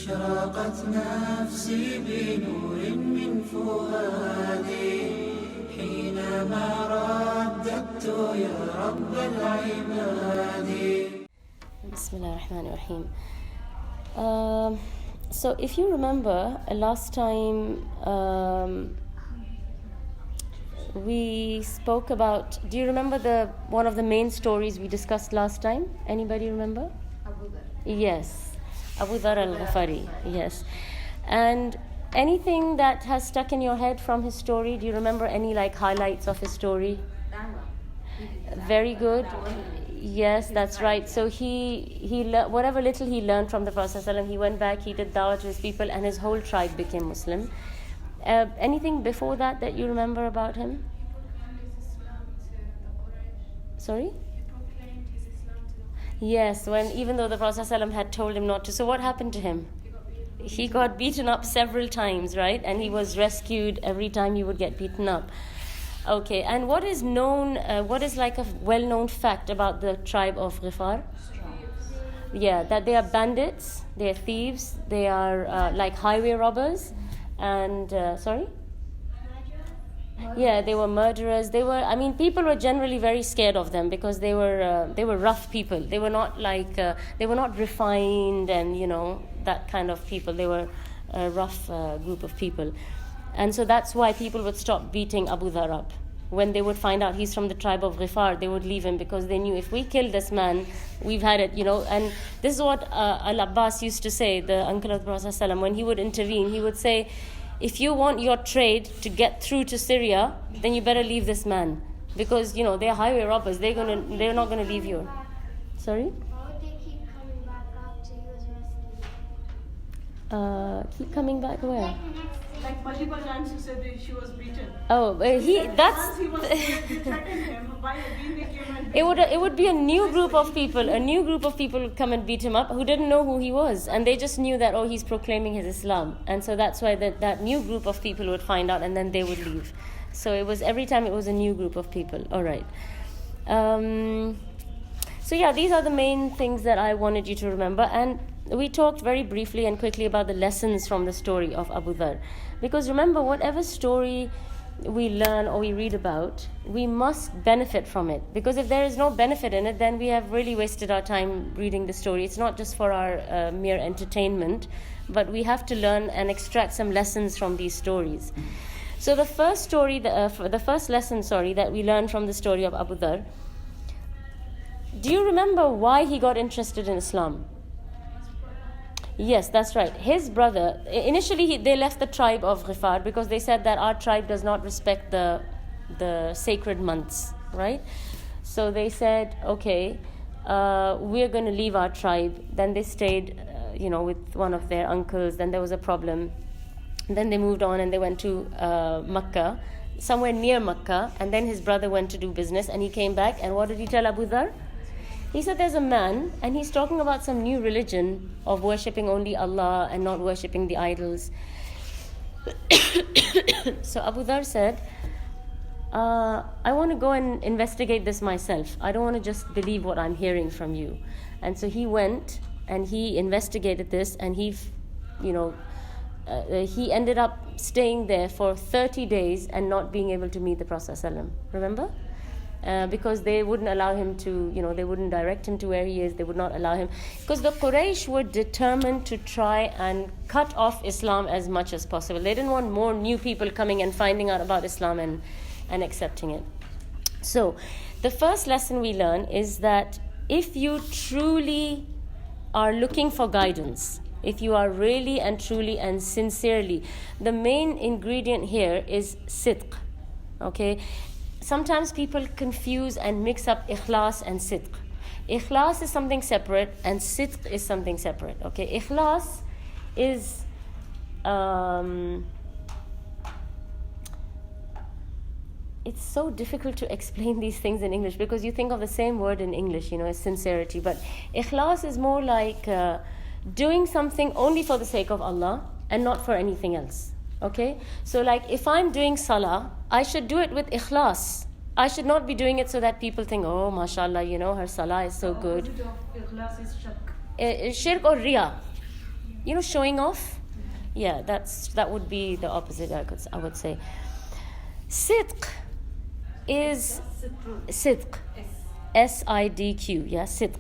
أشرقت نفسي بنور من فؤادي حينما رددت يا رب العباد. بسم الله الرحمن الرحيم. So if you remember, last time we spoke about, do you remember one of the main stories we discussed last time? Anybody remember? Abu Dhar. Yes, Abu Dhar al-Ghafari, yes. And anything that has stuck in your head from his story? Do you remember any highlights of his story? Very good. Yes, that's right. So whatever little he learned from the Prophet ﷺ, he went back, he did dawah to his people, and his whole tribe became Muslim. Anything before that you remember about him? Sorry? Yes, even though the Prophet ﷺ had told him not to. So what happened to him? He got beaten up several times, right? And he was rescued every time he would get beaten up. Okay, and what is a well-known fact about the tribe of Ghifar? Yeah, that they are bandits, they are thieves, they are like highway robbers, and sorry? Yeah, they were murderers. People were generally very scared of them because they were rough people. They were not they were not refined and that kind of people. They were a rough group of people. And so that's why people would stop beating Abu Dhar up. When they would find out he's from the tribe of Ghifar, they would leave him because they knew if we kill this man, we've had it, And this is what Al-Abbas used to say, the uncle of the Prophet ﷺ, when he would intervene. He would say, if you want your trade to get through to Syria, then you better leave this man. Because, they're highway robbers. They're not going to leave you. Sorry? Why would they keep coming back after he was rescued? Keep coming back where? Like multiple times you said that she was beaten. Oh, Once he was threatened him, why again they came and it would be a new group of people would come and beat him up who didn't know who he was, and they just knew that he's proclaiming his Islam, and so that's why that new group of people would find out and then they would leave. So every time it was a new group of people. All right. So yeah, these are the main things that I wanted you to remember, and we talked very briefly and quickly about the lessons from the story of Abu Dhar. Because remember, whatever story we learn or we read about, we must benefit from it. Because if there is no benefit in it, then we have really wasted our time reading the story. It's not just for our mere entertainment, but we have to learn and extract some lessons from these stories. So the first lesson that we learned from the story of Abu Dhar, do you remember why he got interested in Islam? Yes, that's right. His brother, initially they left the tribe of Ghifar because they said that our tribe does not respect the sacred months, right? So they said, okay, we're going to leave our tribe. Then they stayed, with one of their uncles. Then there was a problem. Then they moved on and they went to Makkah, somewhere near Makkah. And then his brother went to do business and he came back. And what did he tell Abu Dhar? He said there's a man and he's talking about some new religion of worshipping only Allah and not worshipping the idols. So Abu Dhar said, I want to go and investigate this myself. I don't want to just believe what I'm hearing from you. And so he went and he investigated this, and he ended up staying there for 30 days and not being able to meet the Prophet ﷺ. Remember? Because they wouldn't allow him to, they wouldn't direct him to where he is. They would not allow him. Because the Quraysh were determined to try and cut off Islam as much as possible. They didn't want more new people coming and finding out about Islam and accepting it. So the first lesson we learn is that if you truly are looking for guidance, if you are really and truly and sincerely, the main ingredient here is sidq. Okay? Sometimes people confuse and mix up ikhlas and sidq. Ikhlas is something separate and sidq is something separate. Okay, ikhlas is it's so difficult to explain these things in English because you think of the same word in English, as sincerity. But ikhlas is more like doing something only for the sake of Allah and not for anything else. Okay? So if I'm doing salah, I should do it with ikhlas. I should not be doing it so that people think, oh, mashallah, her salah is so good. The opposite of ikhlas is shirk. Shirk or riya. showing off. Yeah, that would be the opposite. I would say. Sidq is sidq. SIDQ. Yeah, sidq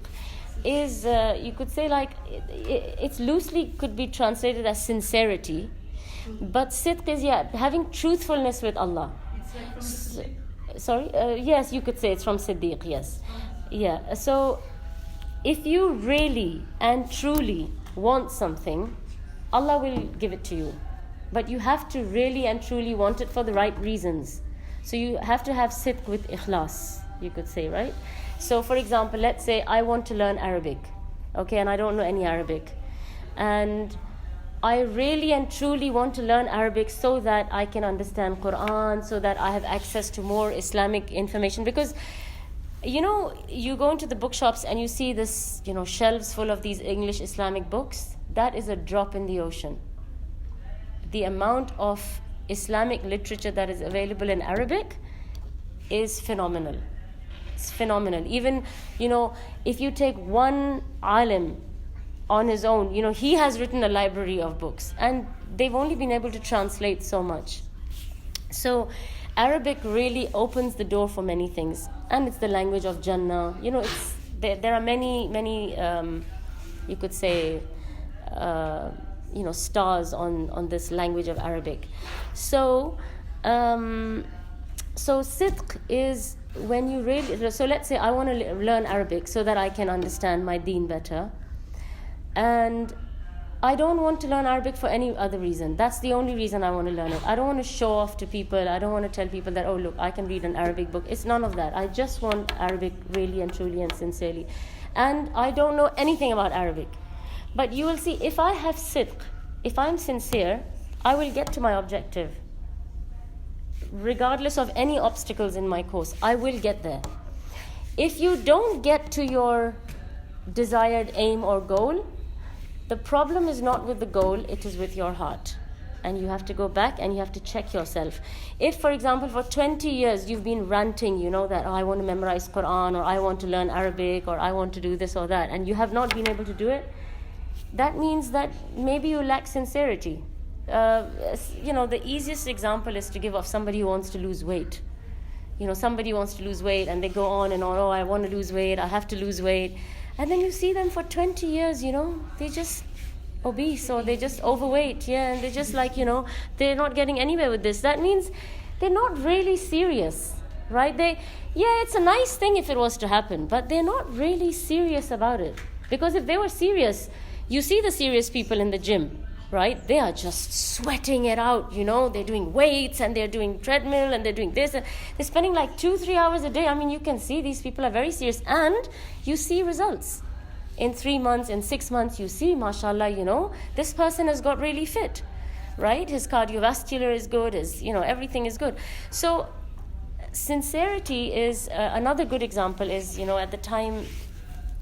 is you could say like it's loosely could be translated as sincerity, but sidq is having truthfulness with Allah. It's like from Siddiq. Sorry, yes, you could say it's from Siddiq. Yes, yeah. So if you really and truly want something, Allah will give it to you, but you have to really and truly want it for the right reasons. So you have to have sidq with ikhlas, you could say, right? So for example, let's say I want to learn Arabic, okay, and I don't know any Arabic, and I really and truly want to learn Arabic so that I can understand Quran, so that I have access to more Islamic information. Because you go into the bookshops and you see this shelves full of these English Islamic books. That is a drop in the ocean. The amount of Islamic literature that is available in Arabic is phenomenal. It's phenomenal. Even if you take one alim on his own, he has written a library of books, and they've only been able to translate so much. So Arabic really opens the door for many things, and it's the language of Jannah. There are many you could say stars on this language of Arabic. So sidq is when you really. So let's say I want to learn Arabic so that I can understand my deen better, and I don't want to learn Arabic for any other reason. That's the only reason I want to learn it. I don't want to show off to people. I don't want to tell people that, oh, look, I can read an Arabic book. It's none of that. I just want Arabic really and truly and sincerely. And I don't know anything about Arabic. But you will see, if I have sidq, if I'm sincere, I will get to my objective. Regardless of any obstacles in my course, I will get there. If you don't get to your desired aim or goal, the problem is not with the goal, it is with your heart. And you have to go back and you have to check yourself. If, for example, for 20 years you've been ranting, that I want to memorize Quran, or I want to learn Arabic, or I want to do this or that, and you have not been able to do it, that means that maybe you lack sincerity. The easiest example is to give of somebody who wants to lose weight. Somebody wants to lose weight and they go on and on, oh, I want to lose weight, I have to lose weight. And then you see them for 20 years, they just obese, or they just overweight, and they're just like, they're not getting anywhere with this. That means they're not really serious, right? It's a nice thing if it was to happen, but they're not really serious about it. Because if they were serious, you see the serious people in the gym, right? They are just sweating it out, they're doing weights and they're doing treadmill and they're doing this. And they're spending like 2-3 hours a day. I mean, you can see these people are very serious, and you see results. In 3 months, in 6 months, you see, mashallah, this person has got really fit, right? His cardiovascular is good, everything is good. So sincerity is, another good example is, at the time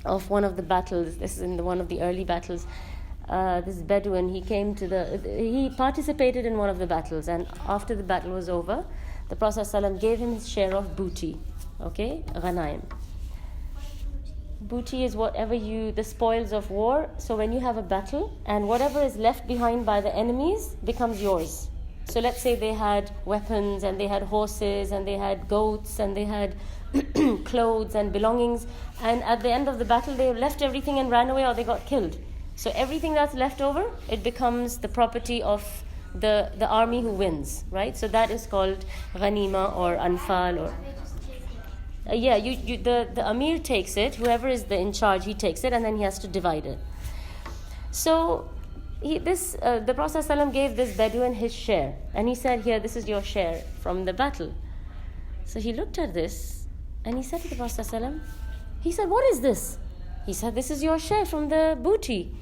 of one of the battles, this is in one of the early battles, this Bedouin, he participated in one of the battles, and after the battle was over, the Prophet ﷺ gave him his share of booty, okay, ghanaim. Booty is the spoils of war. So when you have a battle, and whatever is left behind by the enemies becomes yours. So let's say they had weapons, and they had horses, and they had goats, and they had clothes and belongings, and at the end of the battle they left everything and ran away, or they got killed. So everything that's left over, it becomes the property of the army who wins, right? So that is called ghanima or anfal. Or the Amir takes it, whoever is in charge, he takes it, and then he has to divide it. So the Prophet ﷺ gave this Bedouin his share, and he said, here, this is your share from the battle. So he looked at this, and he said to the Prophet ﷺ, he said, what is this? He said, this is your share from the booty.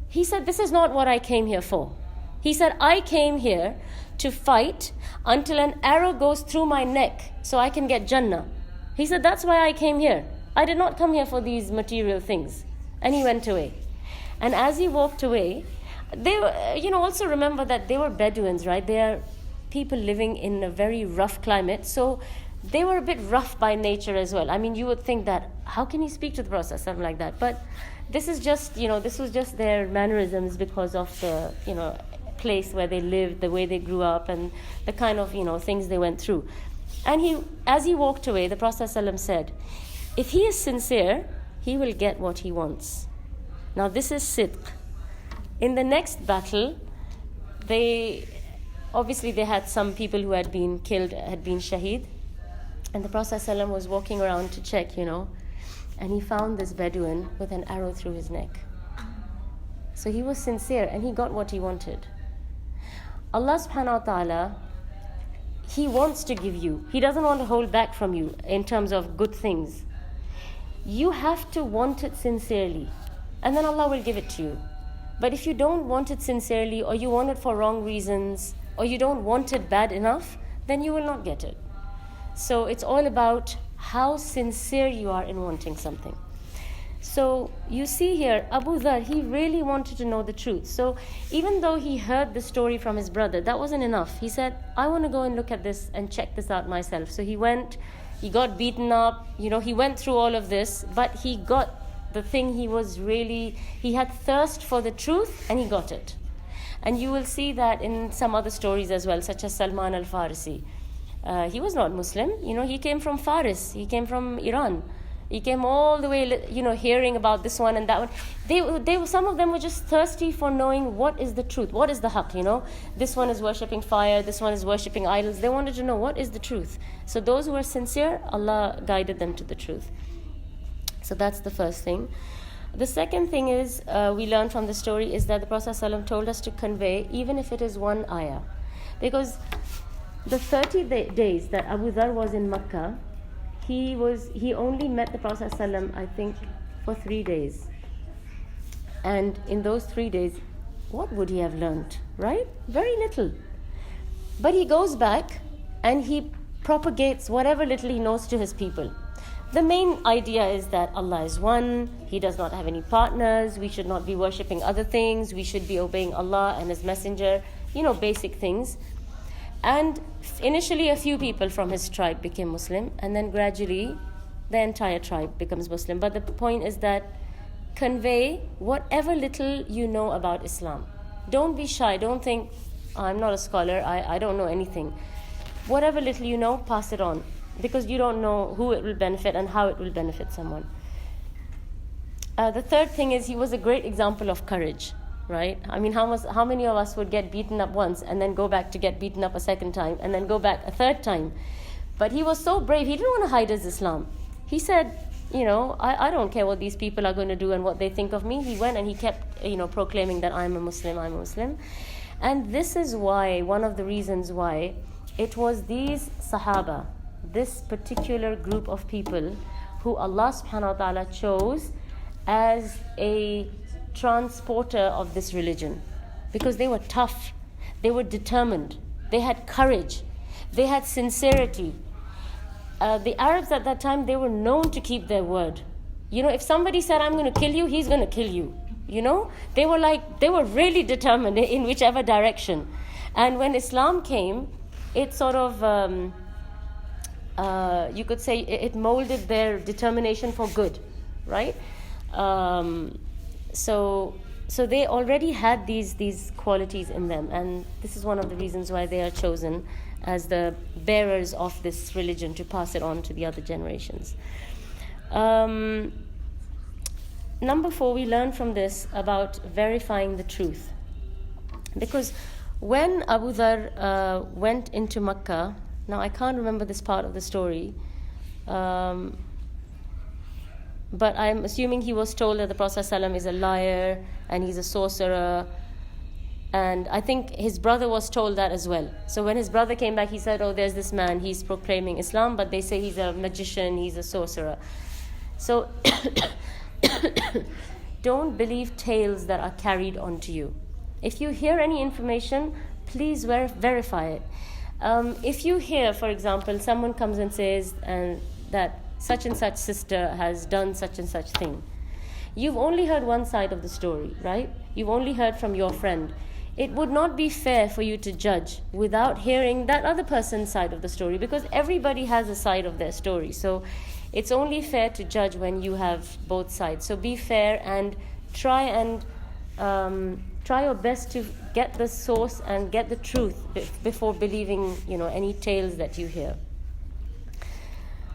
He said, this is not what I came here for. He said, I came here to fight until an arrow goes through my neck so I can get Jannah. He said, that's why I came here. I did not come here for these material things. And he went away. And as he walked away, they were, also remember that they were Bedouins, right? They are people living in a very rough climate. So they were a bit rough by nature as well. I mean, you would think that, how can he speak to the Prophet like that? But this is just, this was just their mannerisms because of the, place where they lived, the way they grew up, and the kind of, things they went through. And as he walked away, the Prophet ﷺ said, if he is sincere, he will get what he wants. Now this is sidq. In the next battle, they had some people who had been killed, had been shaheed. And the Prophet ﷺ was walking around to check, and he found this Bedouin with an arrow through his neck. So he was sincere and he got what he wanted. Allah subhanahu wa ta'ala, He wants to give you. He doesn't want to hold back from you in terms of good things. You have to want it sincerely, and then Allah will give it to you. But if you don't want it sincerely, or you want it for wrong reasons, or you don't want it bad enough, then you will not get it. So it's all about how sincere you are in wanting something. So you see here, Abu Dhar, he really wanted to know the truth. So even though he heard the story from his brother, that wasn't enough. He said, I want to go and look at this and check this out myself. So he went, he got beaten up, he went through all of this, but he got the thing he had thirst for the truth, and he got it. And you will see that in some other stories as well, such as Salman al-Farisi. He was not Muslim, he came from Faris, he came from Iran. He came all the way, hearing about this one and that one. They some of them were just thirsty for knowing what is the truth, what is the haqq, This one is worshipping fire, this one is worshipping idols. They wanted to know what is the truth. So those who were sincere, Allah guided them to the truth. So that's the first thing. The second thing is, we learn from the story, is that the Prophet ﷺ told us to convey, even if it is one ayah. Because the 30 days that Abu Dhar was in Makkah, he only met the Prophet ﷺ, I think, for 3 days. And in those 3 days, what would he have learnt, right? Very little. But he goes back and he propagates whatever little he knows to his people. The main idea is that Allah is one, He does not have any partners, we should not be worshipping other things, we should be obeying Allah and His Messenger, basic things. And initially a few people from his tribe became Muslim, and then gradually the entire tribe becomes Muslim. But the point is that convey whatever little you know about Islam. Don't be shy, don't think, I'm not a scholar, I don't know anything. Whatever little you know, pass it on, because you don't know who it will benefit and how it will benefit someone. The third thing is, he was a great example of courage. Right? I mean, how many of us would get beaten up once and then go back to get beaten up a second time and then go back a third time? But he was so brave. He didn't want to hide his Islam. He said, I don't care what these people are going to do and what they think of me. He went and he kept, proclaiming that I'm a Muslim. And this is why, one of the reasons why, it was these Sahaba, this particular group of people, who Allah subhanahu wa ta'ala chose as a transporter of this religion, because they were tough, they were determined, they had courage, they had sincerity. The Arabs at that time, they were known to keep their word. If somebody said, I'm going to kill you, he's going to kill you. They were really determined in whichever direction. And when Islam came, it sort of you could say it molded their determination for good, right? So they already had these qualities in them, and this is one of the reasons why they are chosen as the bearers of this religion to pass it on to the other generations. Number 4, we learn from this about verifying the truth. Because when Abu Dhar went into Makkah, now I can't remember this part of the story, but I'm assuming he was told that the Prophet ﷺ is a liar and he's a sorcerer. And I think his brother was told that as well. So when his brother came back, he said, there's this man, he's proclaiming Islam, but they say he's a magician, he's a sorcerer. So don't believe tales that are carried onto you. If you hear any information, please verify it. If you hear, for example, someone comes and says that such and such sister has done such and such thing, you've only heard one side of the story, right? You've only heard from your friend. It would not be fair for you to judge without hearing that other person's side of the story, because everybody has a side of their story. So It's only fair to judge when you have both sides. So be fair and try your best to get the source and get the truth before believing, any tales that you hear.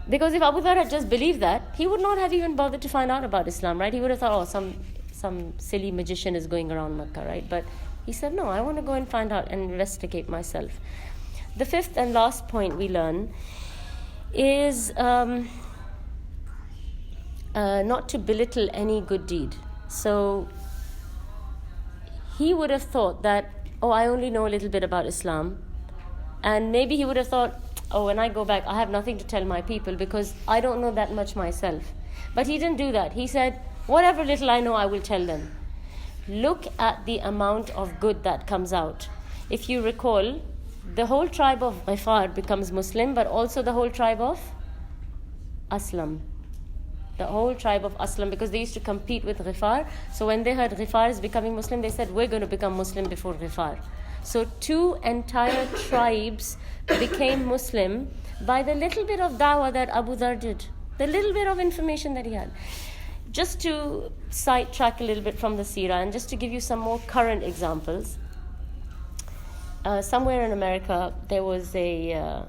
Because if Abu Dhar had just believed that, he would not have even bothered to find out about Islam, right? He would have thought, some silly magician is going around Makkah, right? But he said, no, I want to go and find out and investigate myself. The fifth and last point we learn is not to belittle any good deed. So he would have thought that, I only know a little bit about Islam. And maybe he would have thought, when I go back, I have nothing to tell my people because I don't know that much myself. But he didn't do that. He said, whatever little I know, I will tell them. Look at the amount of good that comes out. If you recall, the whole tribe of Ghifar becomes Muslim, but also the whole tribe of Aslam. The whole tribe of Aslam, because they used to compete with Ghifar. So when they heard Ghifar is becoming Muslim, they said, we're going to become Muslim before Ghifar. So 2 entire tribes became Muslim by the little bit of dawah that Abu Dhar did, the little bit of information that he had. Just to sidetrack a little bit from the Seerah and just to give you some more current examples. Somewhere in America, there was in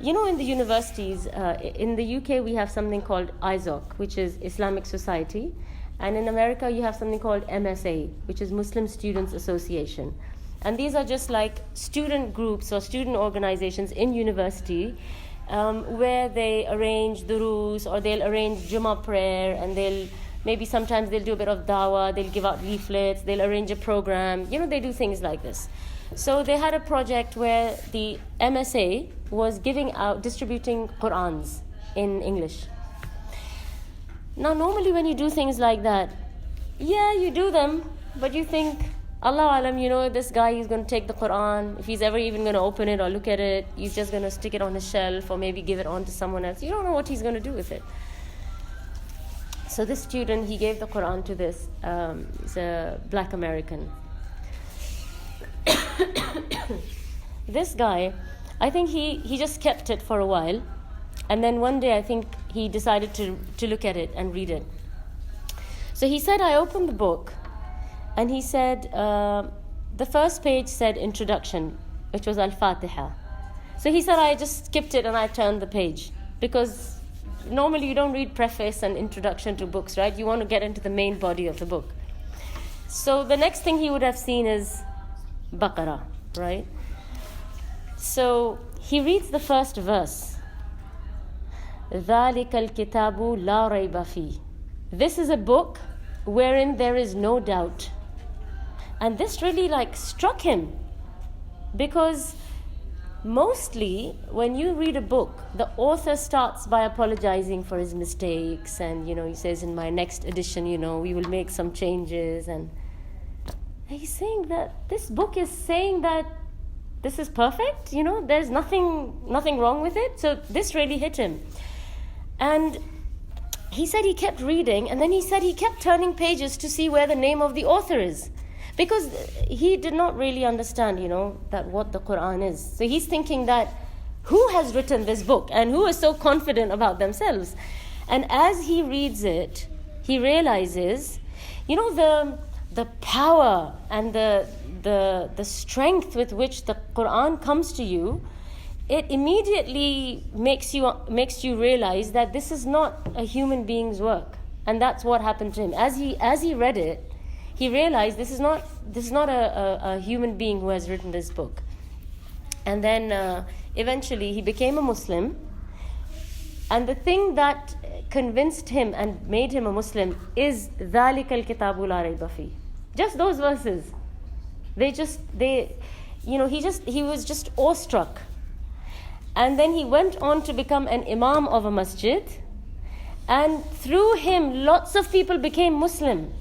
the universities, in the UK we have something called ISOC, which is Islamic Society. And in America you have something called MSA, which is Muslim Students Association. And these are just like student groups or student organizations in university where they arrange durus or they'll arrange Jummah prayer, and sometimes they'll do a bit of dawah, they'll give out leaflets, they'll arrange a program. They do things like this. So they had a project where the MSA was distributing Qur'ans in English. Now normally when you do things like that, you do them, but you think, Allah alam, this guy is going to take the Quran. If he's ever even going to open it or look at it, he's just going to stick it on his shelf or maybe give it on to someone else. You don't know what he's going to do with it. So this student, he gave the Quran to this. He's a black American. This guy, I think he just kept it for a while. And then one day, I think he decided to look at it and read it. So he said, I opened the book. And he said, the first page said introduction, which was Al-Fatiha. So he said, I just skipped it and I turned the page. Because normally you don't read preface and introduction to books, right? You want to get into the main body of the book. So the next thing he would have seen is Baqarah, right? So he reads the first verse. ذَلِكَ الْكِتَابُ لَا رَيْبَ فِيهِ. This is a book wherein there is no doubt. And this really struck him, because mostly when you read a book, the author starts by apologizing for his mistakes, and he says, in my next edition, we will make some changes, and he's saying that this book is saying that this is perfect, there's nothing wrong with it. So this really hit him. And he said he kept reading, and then he said he kept turning pages to see where the name of the author is. Because he did not really understand, that what the Quran is. So he's thinking that who has written this book and who is so confident about themselves? And as he reads it, he realizes, the power and the strength with which the Quran comes to you. It immediately makes you realize that this is not a human being's work, and that's what happened to him. As he read it, he realized this is not a human being who has written this book. And then eventually he became a Muslim. And the thing that convinced him and made him a Muslim is ذَلِكَ الْكِتَابُ لَا رَيْبَ فِيهِ. Just those verses. He was just awestruck. And then he went on to become an imam of a masjid. And through him, lots of people became Muslim.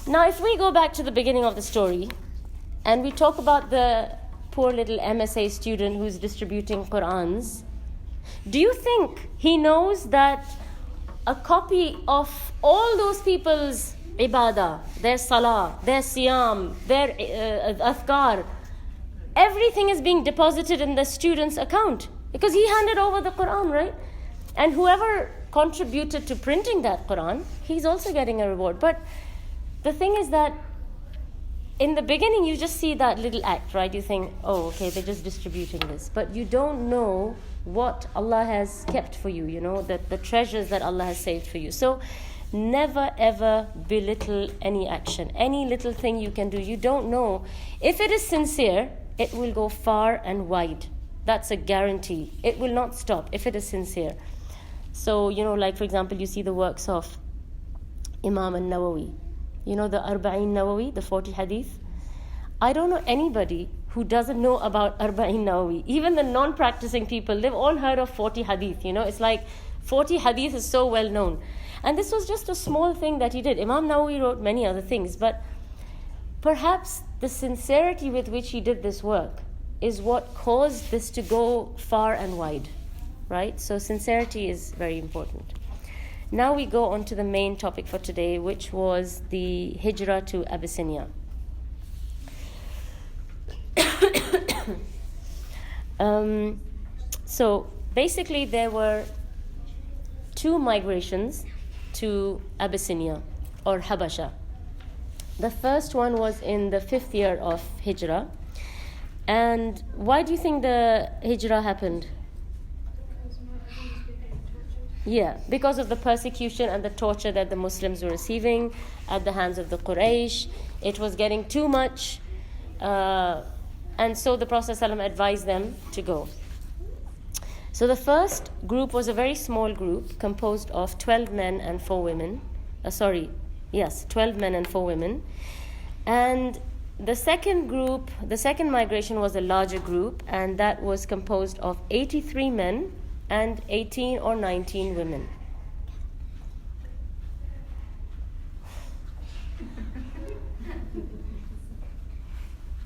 Now, if we go back to the beginning of the story, and we talk about the poor little MSA student who's distributing Qurans, do you think he knows that a copy of all those people's ibadah, their salah, their siyam, their adhkar, everything is being deposited in the student's account? Because he handed over the Quran, right? And whoever contributed to printing that Quran, he's also getting a reward. But the thing is that in the beginning, you just see that little act, right? You think, oh, okay, they're just distributing this. But you don't know what Allah has kept for you, the treasures that Allah has saved for you. So never ever belittle any action, any little thing you can do. You don't know. If it is sincere, it will go far and wide. That's a guarantee. It will not stop if it is sincere. So, like for example, you see the works of Imam al-Nawawi. The Arba'in Nawawi, the 40 hadith. I don't know anybody who doesn't know about Arba'in Nawawi. Even the non-practicing people, they've all heard of 40 hadith. It's like 40 hadith is so well known. And this was just a small thing that he did. Imam Nawawi wrote many other things, but perhaps the sincerity with which he did this work is what caused this to go far and wide, right? So sincerity is very important. Now we go on to the main topic for today, which was the hijrah to Abyssinia. So basically there were 2 migrations to Abyssinia or Habasha. The first one was in the 5th year of hijrah. And why do you think the hijrah happened? Yeah, because of the persecution and the torture that the Muslims were receiving at the hands of the Quraysh. It was getting too much. And so the Prophet ﷺ advised them to go. So the first group was a very small group composed of 12 men and 4 women. 12 men and 4 women. And the second group, the second migration was a larger group, and that was composed of 83 men and 18 or 19 women.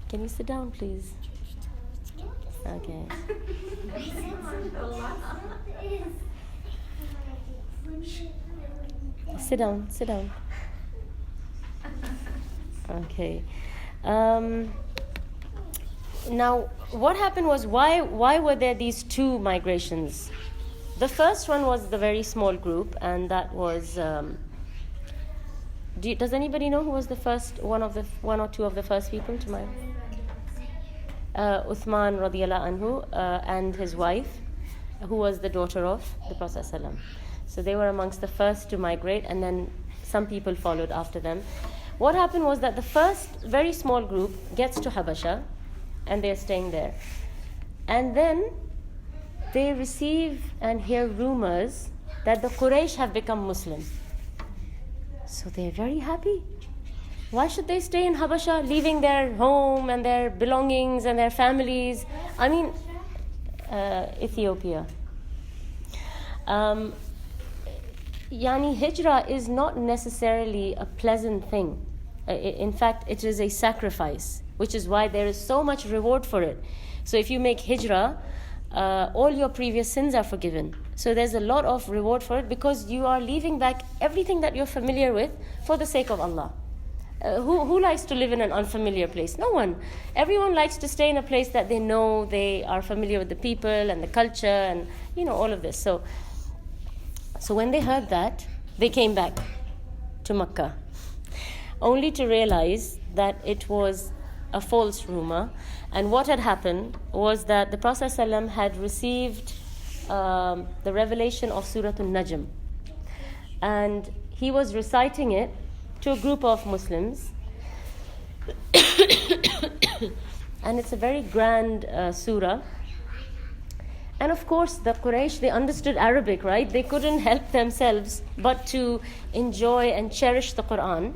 Can you sit down, please? Okay. Sit down. Okay. Now, what happened was, why were there these 2 migrations? The first one was the very small group, and that was... does anybody know who was the first, one or two of the first people to migrate? Uthman radiallahu anhu and his wife, who was the daughter of the Prophet ﷺ. So they were amongst the first to migrate, and then some people followed after them. What happened was that the first very small group gets to Habasha, and they're staying there. And then they receive and hear rumors that the Quraysh have become Muslim. So they're very happy. Why should they stay in Habasha, leaving their home and their belongings and their families? I mean, Ethiopia. Hijrah is not necessarily a pleasant thing. In fact, it is a sacrifice, which is why there is so much reward for it. So if you make hijrah, all your previous sins are forgiven. So there's a lot of reward for it, because you are leaving back everything that you're familiar with for the sake of Allah. Who likes to live in an unfamiliar place? No one. Everyone likes to stay in a place that they know, they are familiar with the people and the culture and all of this. So when they heard that, they came back to Makkah, only to realize that it was a false rumor. And what had happened was that the Prophet ﷺ had received the revelation of Surah An-Najm, and he was reciting it to a group of Muslims. And it's a very grand surah. And of course, the Quraysh, they understood Arabic, right? They couldn't help themselves but to enjoy and cherish the Quran.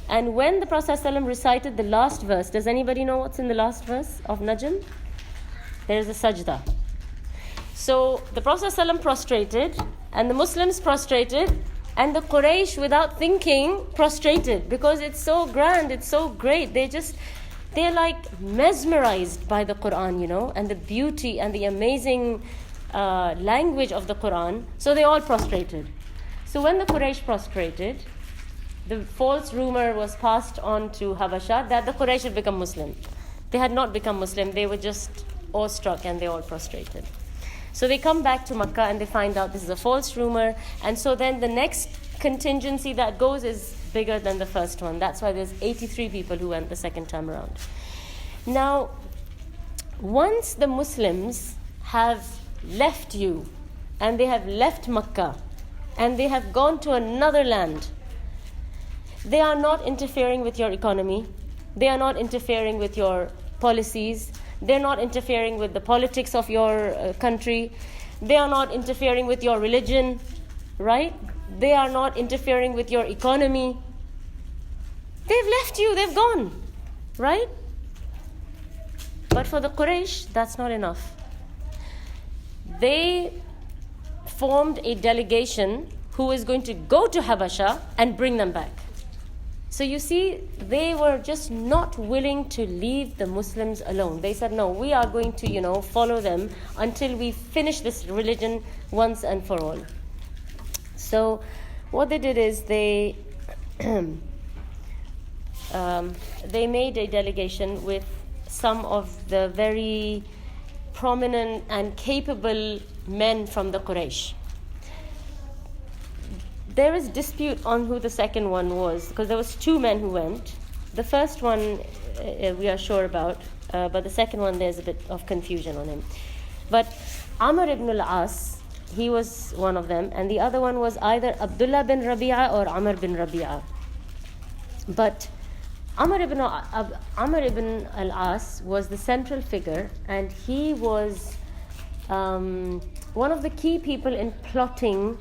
And when the Prophet ﷺ recited the last verse, does anybody know what's in the last verse of Najm? There is a sajda. So the Prophet ﷺ prostrated, and the Muslims prostrated, and the Quraysh, without thinking, prostrated, because it's so grand, it's so great. They're like mesmerized by the Quran, and the beauty and the amazing language of the Quran. So they all prostrated. So when the Quraysh prostrated, the false rumor was passed on to Habasha that the Quraysh had become Muslim. They had not become Muslim. They were just awestruck, and they all prostrated. So they come back to Makkah and they find out this is a false rumor. And so then the next contingency that goes is bigger than the first one. That's why there's 83 people who went the second time around. Now, once the Muslims have left you and they have left Makkah and they have gone to another land, they are not interfering with your economy. They are not interfering with your policies. They're not interfering with the politics of your country. They are not interfering with your religion, right? They are not interfering with your economy. They've left you, they've gone, right? But for the Quraysh, that's not enough. They formed a delegation who is going to go to Habasha and bring them back. So you see, they were just not willing to leave the Muslims alone. They said, no, we are going to, follow them until we finish this religion once and for all. So what they did is they made a delegation with some of the very prominent and capable men from the Quraysh. There is dispute on who the second one was, because there was two men who went. The first one we are sure about, but the second one there's a bit of confusion on him. But Amr ibn al-As, he was one of them, and the other one was either Abdullah bin Rabi'a or Amr bin Rabi'a. But Amr ibn al-As was the central figure, and he was one of the key people in plotting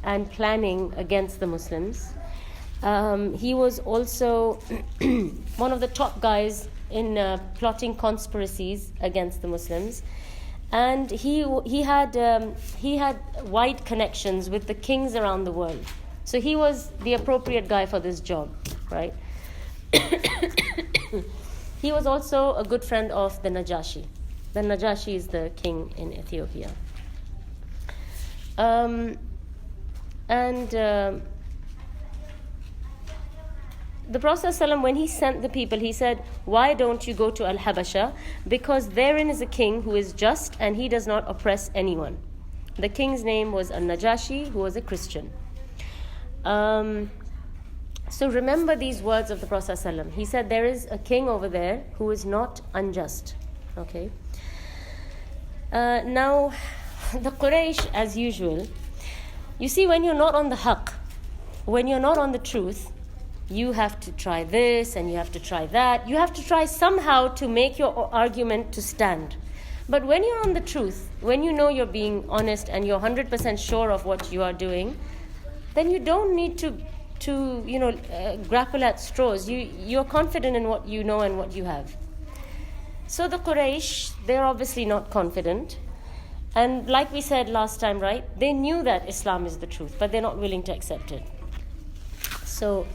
and planning against the Muslims. He was also one of the top guys in plotting conspiracies against the Muslims, and he had wide connections with the kings around the world. So he was the appropriate guy for this job, right? He was also a good friend of the Najashi. The Najashi is the king in Ethiopia. The Prophet ﷺ, when he sent the people, he said, why don't you go to Al-Habasha? Because therein is a king who is just and he does not oppress anyone. The king's name was Al-Najashi, who was a Christian. So remember these words of the Prophet ﷺ. He said, there is a king over there who is not unjust. Okay. Now, the Quraysh, as usual, you see, when you're not on the haqq, when you're not on the truth, you have to try this and you have to try that. You have to try somehow to make your argument to stand. But when you're on the truth, when you know you're being honest and you're 100% sure of what you are doing, then you don't need to grapple at straws. You're confident in what you know and what you have. So the Quraysh, they're obviously not confident. And like we said last time, right? They knew that Islam is the truth, but they're not willing to accept it. So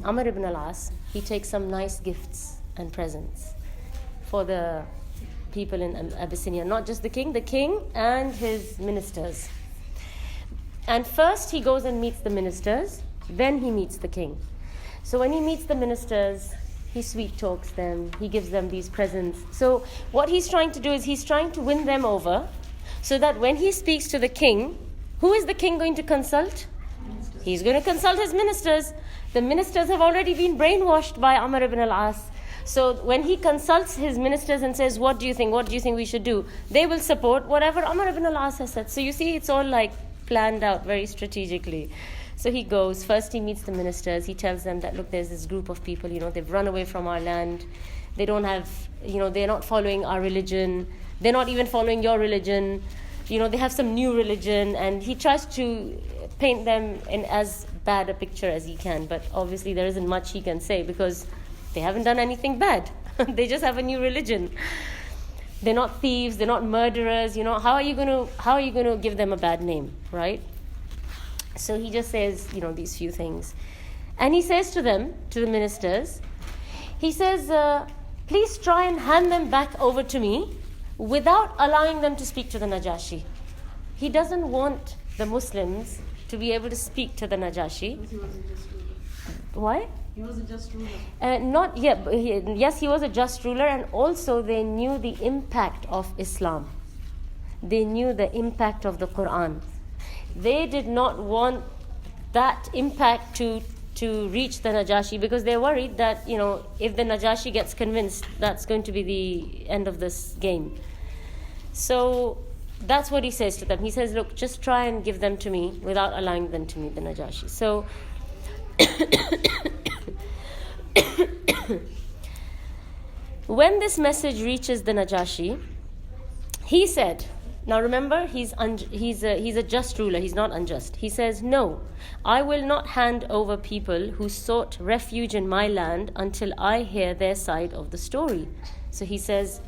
Amr ibn al-As, he takes some nice gifts and presents for the people in Abyssinia. Not just the king and his ministers. And first he goes and meets the ministers, then he meets the king. So when he meets the ministers, he sweet talks them, he gives them these presents. So what he's trying to do is he's trying to win them over, so that when he speaks to the king, who is the king going to consult? He's going to consult his ministers. The ministers have already been brainwashed by Amr ibn al-As. So when he consults his ministers and says, what do you think we should do? They will support whatever Amr ibn al-As has said. So you see, it's all like planned out very strategically. So he goes, first he meets the ministers. He tells them that, look, there's this group of people, they've run away from our land. They don't have, they're not following our religion. They're not even following your religion. They have some new religion. And he tries to paint them in as bad a picture as he can. But obviously there isn't much he can say because they haven't done anything bad. They just have a new religion. They're not thieves. They're not murderers. How are you going to give them a bad name, right? So he just says, these few things. And he says to them, to the ministers, he says, please try and hand them back over to me without allowing them to speak to the Najashi. He doesn't want the Muslims to be able to speak to the Najashi. He was a just ruler. Why? He was a just ruler. Yes, he was a just ruler, and also they knew the impact of Islam. they knew the impact of the Quran. They did not want that impact to reach the Najashi, because they're worried that, if the Najashi gets convinced, that's going to be the end of this game. So that's what he says to them. He says, look, just try and give them to me without allowing them to meet the Najashi. So when this message reaches the Najashi, he said, now remember, he's a just ruler, he's not unjust. He says, no, I will not hand over people who sought refuge in my land until I hear their side of the story. So he says,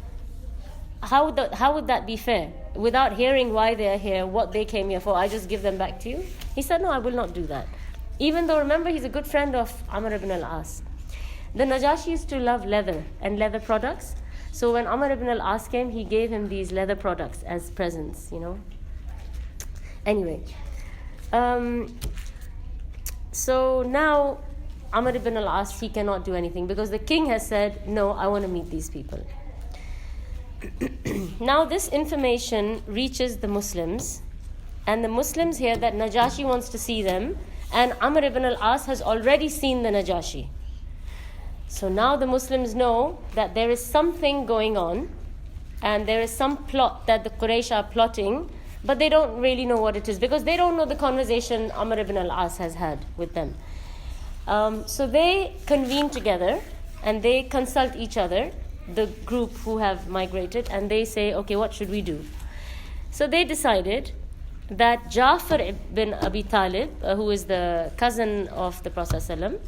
how would that be fair? Without hearing why they are here, what they came here for, I just give them back to you? He said, no, I will not do that. Even though, remember, he's a good friend of Amr ibn al-As. The Najashi used to love leather and leather products. So when Amr ibn al-As came, he gave him these leather products as presents, Anyway, so now Amr ibn al-As, he cannot do anything because the king has said, no, I want to meet these people. Now this information reaches the Muslims, and the Muslims hear that Najashi wants to see them, and Amr ibn al-As has already seen the Najashi. So now the Muslims know that there is something going on, and there is some plot that the Quraysh are plotting, but they don't really know what it is, because they don't know the conversation Amr ibn al-As has had with them. So they convene together, and they consult each other, the group who have migrated, and they say, okay, what should we do? So they decided that Ja'far ibn Abi Talib, who is the cousin of the Prophet ﷺ,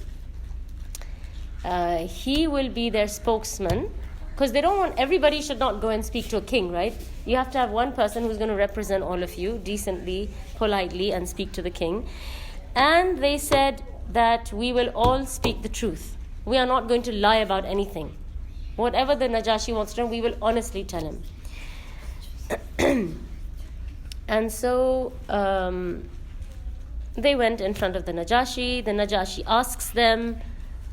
he will be their spokesman, because they don't want, everybody should not go and speak to a king, right? You have to have one person who's going to represent all of you decently, politely, and speak to the king. And they said that we will all speak the truth. We are not going to lie about anything. Whatever the Najashi wants to know, we will honestly tell him. And so they went in front of the Najashi. The Najashi asks them,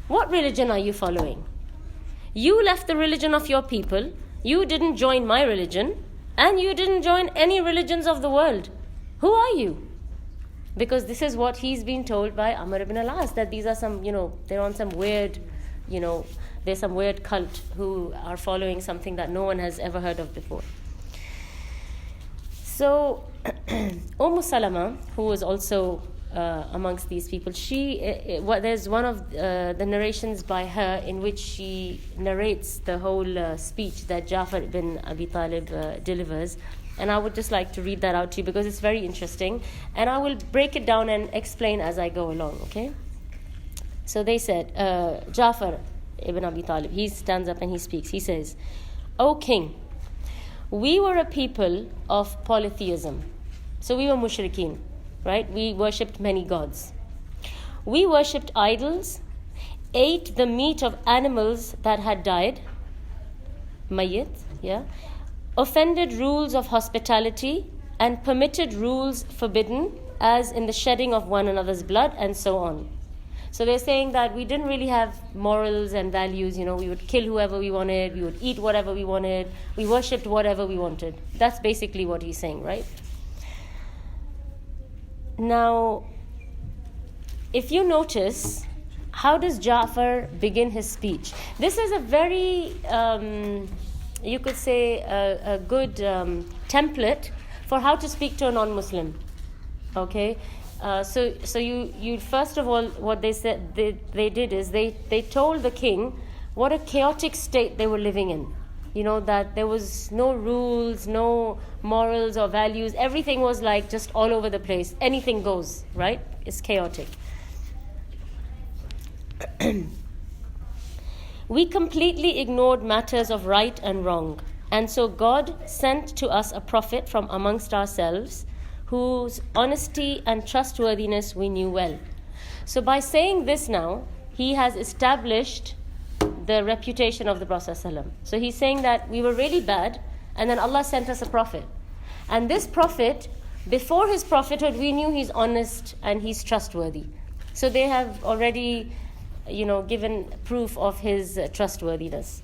what religion are you following? You left the religion of your people, you didn't join my religion, and you didn't join any religions of the world. Who are you? Because this is what he's been told by Amr ibn al-As, that these are some, they're on some weird, there's some weird cult who are following something that no one has ever heard of before. So Salama, who was also amongst these people, there's one of the narrations by her in which she narrates the whole speech that Ja'far ibn Abi Talib delivers. And I would just like to read that out to you because it's very interesting. And I will break it down and explain as I go along, okay? So they said, Ja'far ibn Abi Talib, he stands up and he speaks. He says, O king, we were a people of polytheism. So we were mushrikeen, right? We worshipped many gods. We worshipped idols, ate the meat of animals that had died, mayyit, offended rules of hospitality, and permitted rules forbidden, as in the shedding of one another's blood, and so on. So they're saying that we didn't really have morals and values, we would kill whoever we wanted, we would eat whatever we wanted, we worshipped whatever we wanted. That's basically what he's saying, right? Now, if you notice, how does Ja'far begin his speech? This is a very, you could say, a good template for how to speak to a non-Muslim. Okay? So you first of all, what they said they did is they told the king what a chaotic state they were living in. That there was no rules, no morals or values. Everything was like just all over the place. Anything goes, right? It's chaotic. We completely ignored matters of right and wrong. And so God sent to us a prophet from amongst ourselves, whose honesty and trustworthiness we knew well. So by saying this now, he has established the reputation of the Prophet ﷺ. So he's saying that we were really bad, and then Allah sent us a prophet. And this prophet, before his prophethood, we knew he's honest and he's trustworthy. So they have already, given proof of his trustworthiness.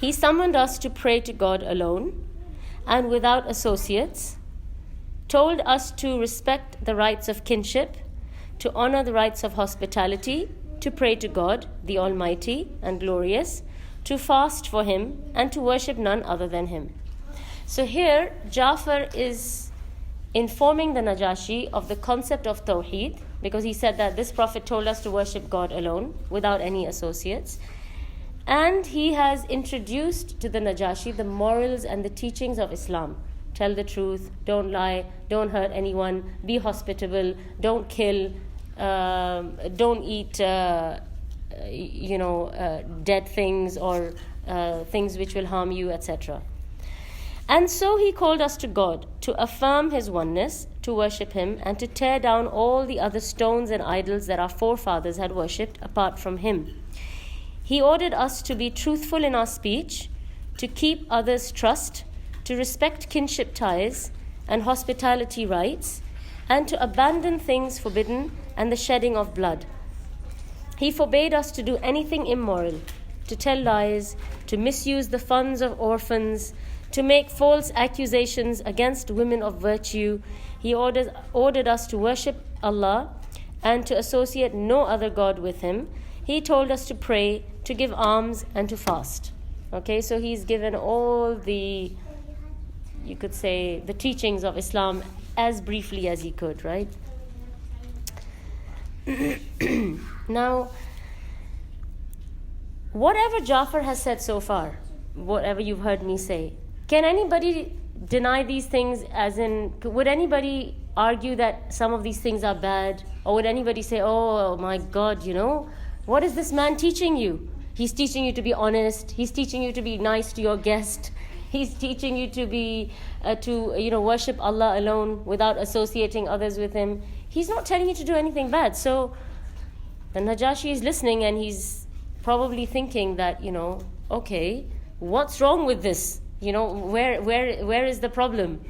He summoned us to pray to God alone and without associates, told us to respect the rights of kinship, to honor the rights of hospitality, to pray to God, the Almighty and Glorious, to fast for Him, and to worship none other than Him. So here, Ja'far is informing the Najashi of the concept of Tawheed, because he said that this Prophet told us to worship God alone, without any associates. And he has introduced to the Najashi the morals and the teachings of Islam. Tell the truth, don't lie, don't hurt anyone, be hospitable, don't kill, don't eat dead things or things which will harm you, etc. And so he called us to God, to affirm His oneness, to worship Him, and to tear down all the other stones and idols that our forefathers had worshipped apart from Him. He ordered us to be truthful in our speech, to keep others' trust, to respect kinship ties and hospitality rights, and to abandon things forbidden and the shedding of blood. He forbade us to do anything immoral, to tell lies, to misuse the funds of orphans, to make false accusations against women of virtue. He ordered us to worship Allah and to associate no other God with Him. He told us to pray, to give alms, and to fast. Okay, so he's given all the, you could say, the teachings of Islam as briefly as he could, right? Now, whatever Ja'far has said so far, whatever you've heard me say, can anybody deny these things, as in, would anybody argue that some of these things are bad? Or would anybody say, oh my God, what is this man teaching you? He's teaching you to be honest. He's teaching you to be nice to your guest. He's teaching you to be, worship Allah alone without associating others with Him. He's not telling you to do anything bad. So the Najashi is listening and he's probably thinking that, okay, what's wrong with this? Where is the problem?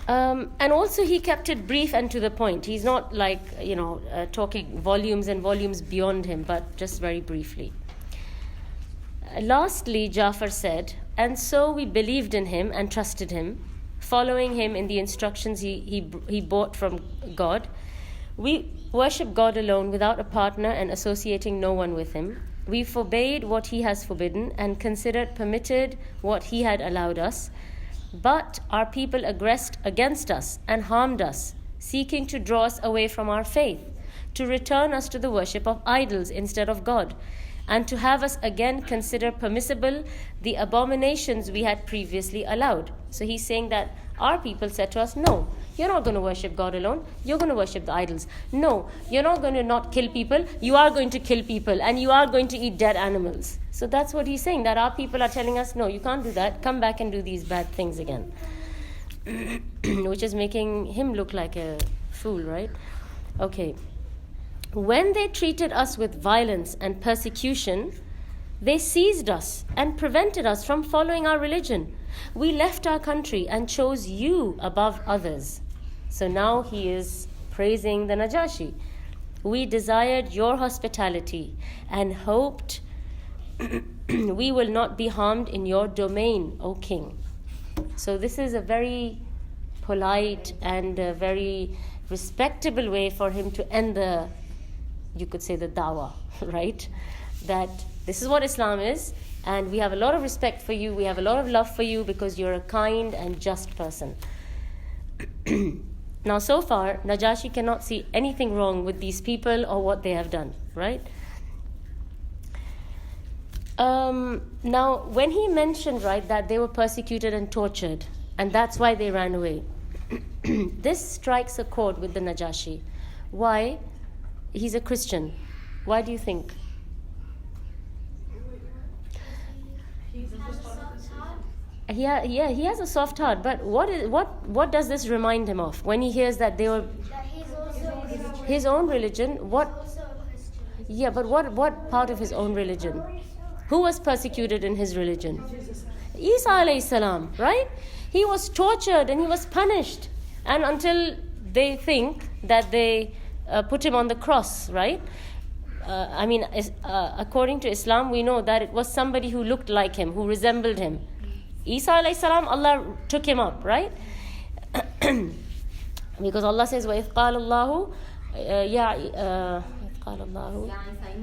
And also he kept it brief and to the point. He's not talking volumes and volumes beyond him, but just very briefly. Lastly, Ja'far said, and so we believed in him and trusted him, following him in the instructions he bought from God. We worship God alone without a partner and associating no one with Him. We forbade what He has forbidden and considered permitted what He had allowed us. But our people aggressed against us and harmed us, seeking to draw us away from our faith, to return us to the worship of idols instead of God, and to have us again consider permissible the abominations we had previously allowed. So he's saying that our people said to us, no, you're not going to worship God alone, you're going to worship the idols. No, you're not going to not kill people, you are going to kill people, and you are going to eat dead animals. So that's what he's saying, that our people are telling us, no, you can't do that, come back and do these bad things again. Which is making him look like a fool, right? Okay. When they treated us with violence and persecution, they seized us and prevented us from following our religion. We left our country and chose you above others. So now he is praising the Najashi. We desired your hospitality and hoped we will not be harmed in your domain, O king. So this is a very polite and a very respectable way for him to end the, you could say, the dawah, right? That this is what Islam is, and we have a lot of respect for you, we have a lot of love for you because you're a kind and just person. Now, so far, Najashi cannot see anything wrong with these people or what they have done, right? Now, when he mentioned, right, that they were persecuted and tortured, and that's why they ran away, this strikes a chord with the Najashi. Why? He's a Christian. Why do you think? Yeah, he has a soft heart. But what does this remind him of when he hears that they were That he's also his own religion? What? also a Christian. Yeah, but what part of his own religion? Who was persecuted in his religion? Isa alayhi salam, right? He was tortured and he was punished, and until they think that they put him on the cross, right? according to Islam, we know that it was somebody who looked like him, who resembled him. Isa alayhi salam, Allah took him up, right? Because Allah says, وَإِذْ قَالَ اللَّهُ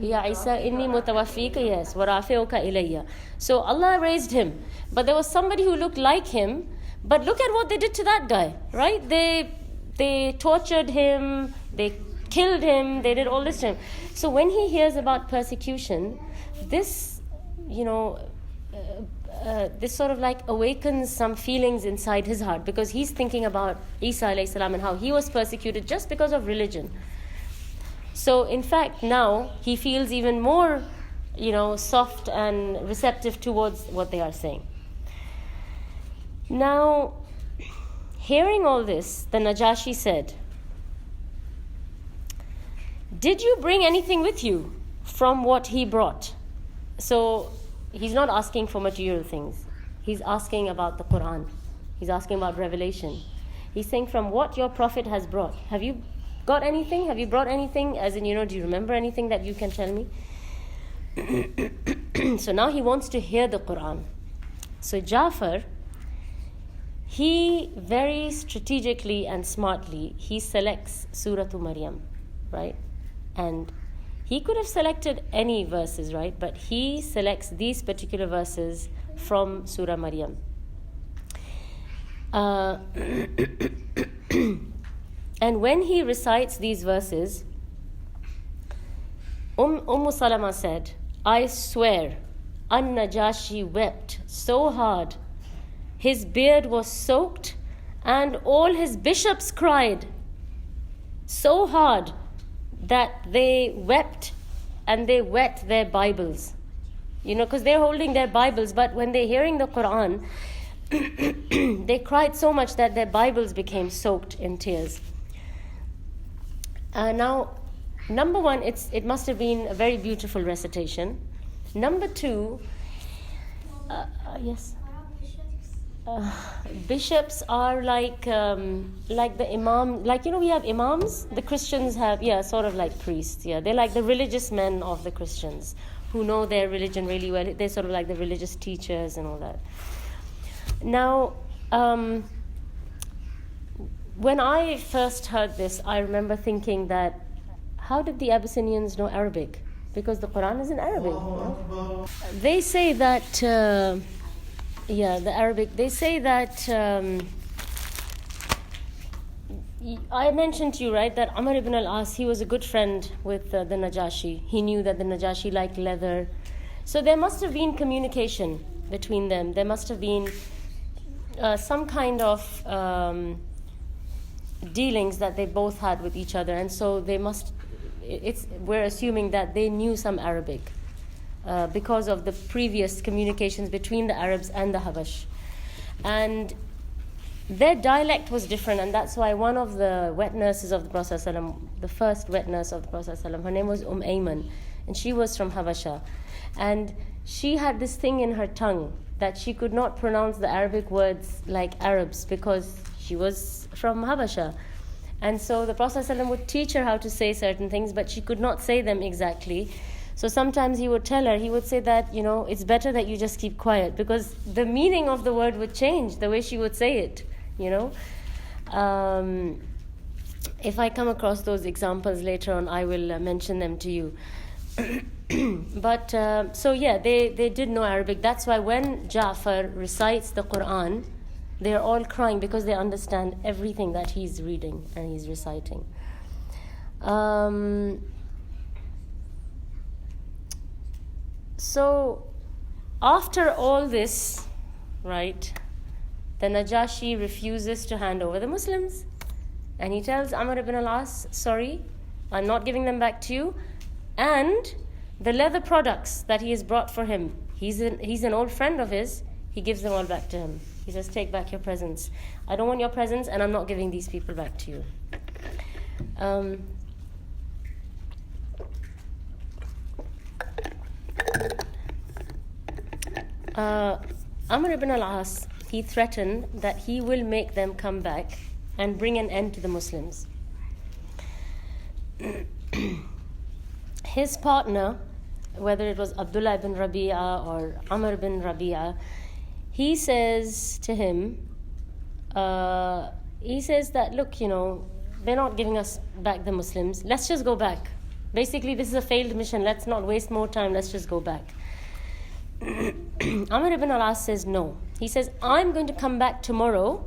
Ya Isa inni mutawaffika, yes, وَرَافِعُكَ إِلَيَّ. So Allah raised him. But there was somebody who looked like him. But look at what they did to that guy, right? They tortured him, they killed him, they did all this to him. So when he hears about persecution, this, this sort of like awakens some feelings inside his heart, because he's thinking about Isa alayhi salam and how he was persecuted just because of religion. So in fact now he feels even more, soft and receptive towards what they are saying. Now, hearing all this, the Najashi said, "Did you bring anything with you from what he brought?" So he's not asking for material things. He's asking about the Quran. He's asking about revelation. He's saying, from what your Prophet has brought, have you got anything? Have you brought anything? As in, do you remember anything that you can tell me? So now he wants to hear the Quran. So Ja'far, he very strategically and smartly, he selects Surah Maryam, right? And he could have selected any verses, right? But he selects these particular verses from Surah Maryam. And when he recites these verses, Salama said, "I swear, An-Najashi wept so hard, his beard was soaked, and all his bishops cried so hard that they wept and they wet their Bibles. Because they're holding their Bibles, but when they're hearing the Quran, they cried so much that their Bibles became soaked in tears." Now, number one, it must have been a very beautiful recitation. Number two, yes? Bishops are like the imam, we have imams, the Christians have, sort of like priests, they're like the religious men of the Christians who know their religion really well. They're sort of like the religious teachers and all that. Now, when I first heard this, I remember thinking that, how did the Abyssinians know Arabic? Because the Quran is in Arabic. They say that, the Arabic, they say that, I mentioned to you, right, that Amr ibn al-As, he was a good friend with the Najashi. He knew that the Najashi liked leather. So there must have been communication between them. There must have been some kind of dealings that they both had with each other. And so we're assuming that they knew some Arabic because of the previous communications between the Arabs and the Habash. And their dialect was different, and that's why one of the wet nurses of the Prophet ﷺ, the first wet nurse of the Prophet ﷺ, her name was Ayman, and she was from Habasha. And she had this thing in her tongue that she could not pronounce the Arabic words like Arabs because she was from Habasha. And so the Prophet ﷺ would teach her how to say certain things, but she could not say them exactly. So sometimes he would tell her, he would say that, it's better that you just keep quiet, because the meaning of the word would change, the way she would say it, If I come across those examples later on, I will mention them to you. But, they did know Arabic. That's why when Ja'far recites the Quran, they're all crying because they understand everything that he's reading and he's reciting. So, after all this, right, the Najashi refuses to hand over the Muslims. And he tells Amr ibn al-As, sorry, I'm not giving them back to you. And the leather products that he has brought for him, he's an old friend of his, he gives them all back to him. He says, take back your presents. I don't want your presents, and I'm not giving these people back to you. Amr ibn al-As, he threatened that he will make them come back and bring an end to the Muslims. his partner, whether it was Abdullah ibn Rabi'a or Amr ibn Rabi'a, he says to him, he says that, look, they're not giving us back the Muslims. Let's just go back. Basically, this is a failed mission. Let's not waste more time. Let's just go back. Amr ibn al-As says no. He says, I'm going to come back tomorrow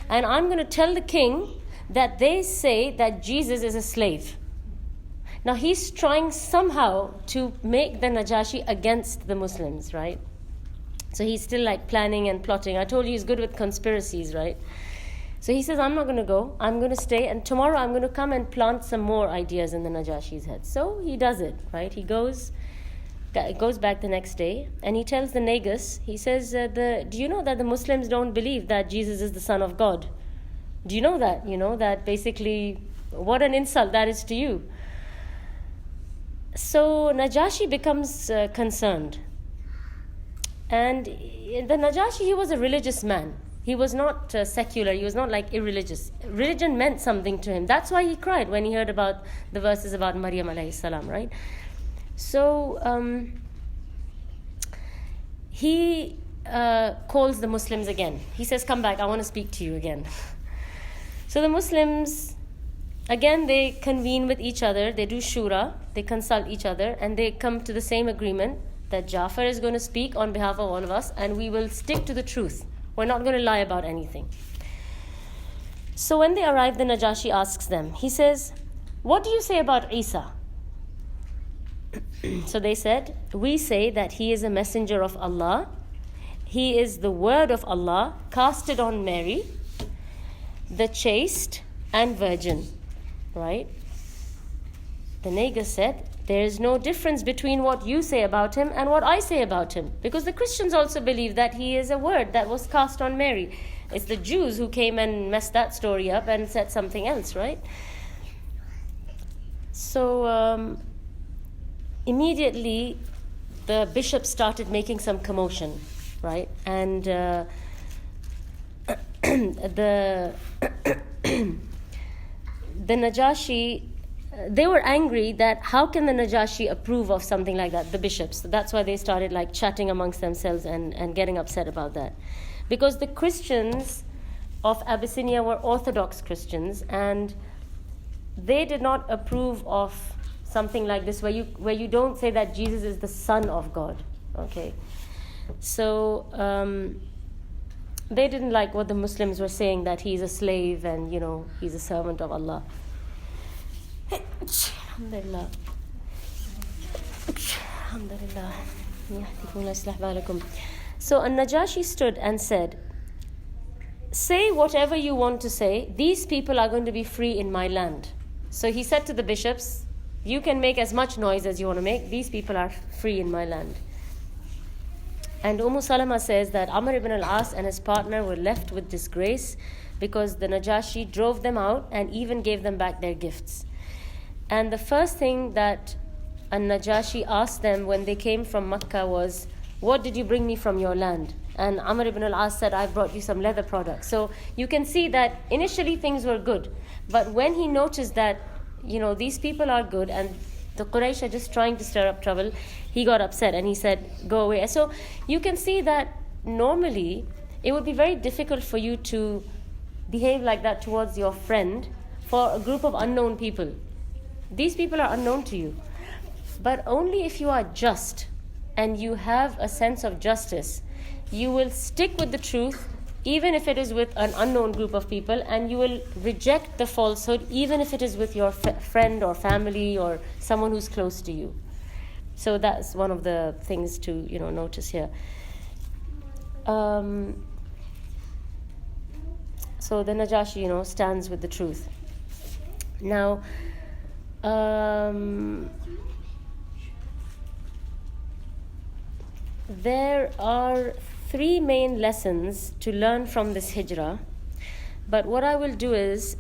and I'm going to tell the king that they say that Jesus is a slave. Now he's trying somehow to make the Najashi against the Muslims, right? So he's still like planning and plotting. I told you he's good with conspiracies, right? So he says, I'm not going to go. I'm going to stay. And tomorrow I'm going to come and plant some more ideas in the Najashi's head. So he does it, right? He goes back the next day and he tells the Negus, he says, do you know that the Muslims don't believe that Jesus is the son of God? Do you know that? That basically, what an insult that is to you. So Najashi becomes concerned. And the Najashi, he was a religious man. He was not secular. He was not like irreligious. Religion meant something to him. That's why he cried when he heard about the verses about Maryam alayhi salam, right? So he calls the Muslims again. He says, come back, I want to speak to you again. So the Muslims, again, they convene with each other. They do shura. They consult each other. And they come to the same agreement that Jafar is going to speak on behalf of all of us. And we will stick to the truth. We're not going to lie about anything. So when they arrive, the Najashi asks them. He says, what do you say about Isa? So they said, we say that he is a messenger of Allah. He is the word of Allah casted on Mary, the chaste and virgin. Right? The Negus said, there is no difference between what you say about him and what I say about him. Because the Christians also believe that he is a word that was cast on Mary. It's the Jews who came and messed that story up and said something else, right? So immediately the bishop started making some commotion, right? And the Najashi, they were angry that how can the Najashi approve of something like that, the bishops. So that's why they started like chatting amongst themselves and getting upset about that. Because the Christians of Abyssinia were Orthodox Christians and they did not approve of something like this where you don't say that Jesus is the Son of God. Okay. So they didn't like what the Muslims were saying, that he's a slave and he's a servant of Allah. Alhamdulillah. Alhamdulillah. So An-Najashi stood and said, say whatever you want to say. These people are going to be free in my land. So he said to the bishops, you can make as much noise as you want to make. These people are free in my land. And Salama says that Amr ibn al-As and his partner were left with disgrace because the Najashi drove them out and even gave them back their gifts. And the first thing that An-Najashi asked them when they came from Makkah was, what did you bring me from your land? And Amr ibn al-As said, I brought you some leather products. So you can see that initially things were good. But when he noticed that, these people are good and the Quraysh are just trying to stir up trouble, he got upset and he said, go away. So you can see that normally it would be very difficult for you to behave like that towards your friend for a group of unknown people. These people are unknown to you. But only if you are just and you have a sense of justice, you will stick with the truth even if it is with an unknown group of people, and you will reject the falsehood even if it is with your friend or family or someone who's close to you. So that's one of the things to notice here. So the Najashi stands with the truth. Now there are 3 main lessons to learn from this hijrah, but what I will do is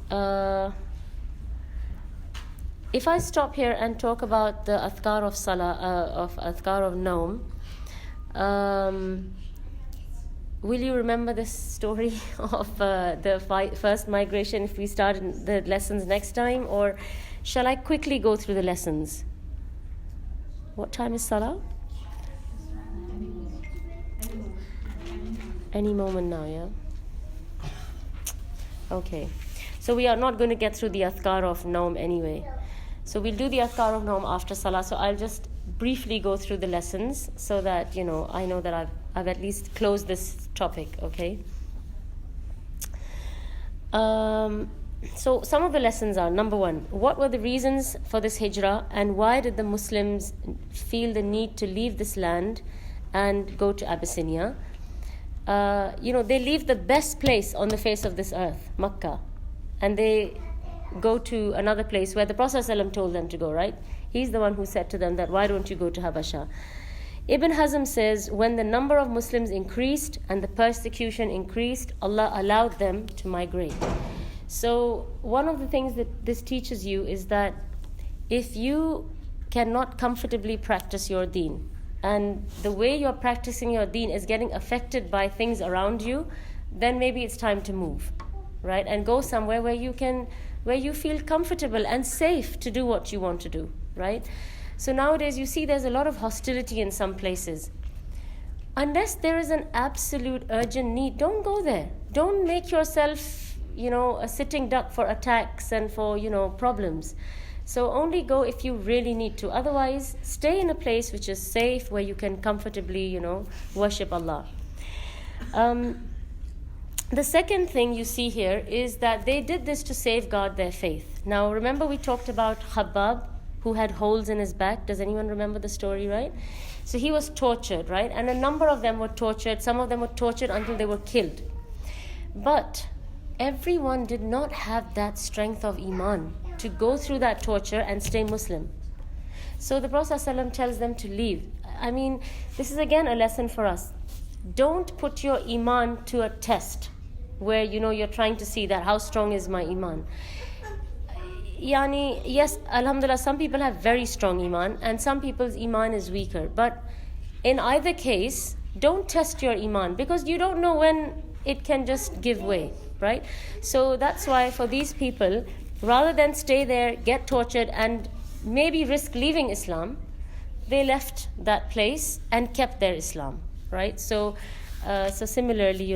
if I stop here and talk about the Adhkar of Salah, of Adhkar of Naum, will you remember this story of the first migration if we start the lessons next time, or shall I quickly go through the lessons? What time is Salah? Any moment now, yeah? Okay. So we are not going to get through the Adhkar of Naum anyway. So we'll do the Adhkar of Naum after Salah. So I'll just briefly go through the lessons so that, I know that I've at least closed this topic, okay? So some of the lessons are, number one, what were the reasons for this hijrah and why did the Muslims feel the need to leave this land and go to Abyssinia? They leave the best place on the face of this earth, Makkah, and they go to another place where the Prophet ﷺ told them to go, right? He's the one who said to them that, why don't you go to Habasha? Ibn Hazm says, when the number of Muslims increased and the persecution increased, Allah allowed them to migrate. So one of the things that this teaches you is that if you cannot comfortably practice your deen, and the way you're practicing your deen is getting affected by things around you, then maybe it's time to move, right? And go somewhere where you feel comfortable and safe to do what you want to do, right? So nowadays you see there's a lot of hostility in some places. Unless there is an absolute urgent need, don't go there. Don't make yourself, a sitting duck for attacks and for, problems. So only go if you really need to. Otherwise, stay in a place which is safe, where you can comfortably, worship Allah. The second thing you see here is that they did this to safeguard their faith. Now, remember we talked about Khabbab, who had holes in his back. Does anyone remember the story, right? So he was tortured, right? And a number of them were tortured. Some of them were tortured until they were killed. But everyone did not have that strength of Iman to go through that torture and stay Muslim. So the Prophet ﷺ tells them to leave. I mean, this is again a lesson for us. Don't put your Iman to a test where, you're trying to see that how strong is my Iman. Yes, alhamdulillah, some people have very strong Iman and some people's Iman is weaker. But in either case, don't test your Iman because you don't know when it can just give way, right? So that's why for these people, rather than stay there, get tortured and maybe risk leaving Islam, they left that place and kept their Islam, right? So similarly,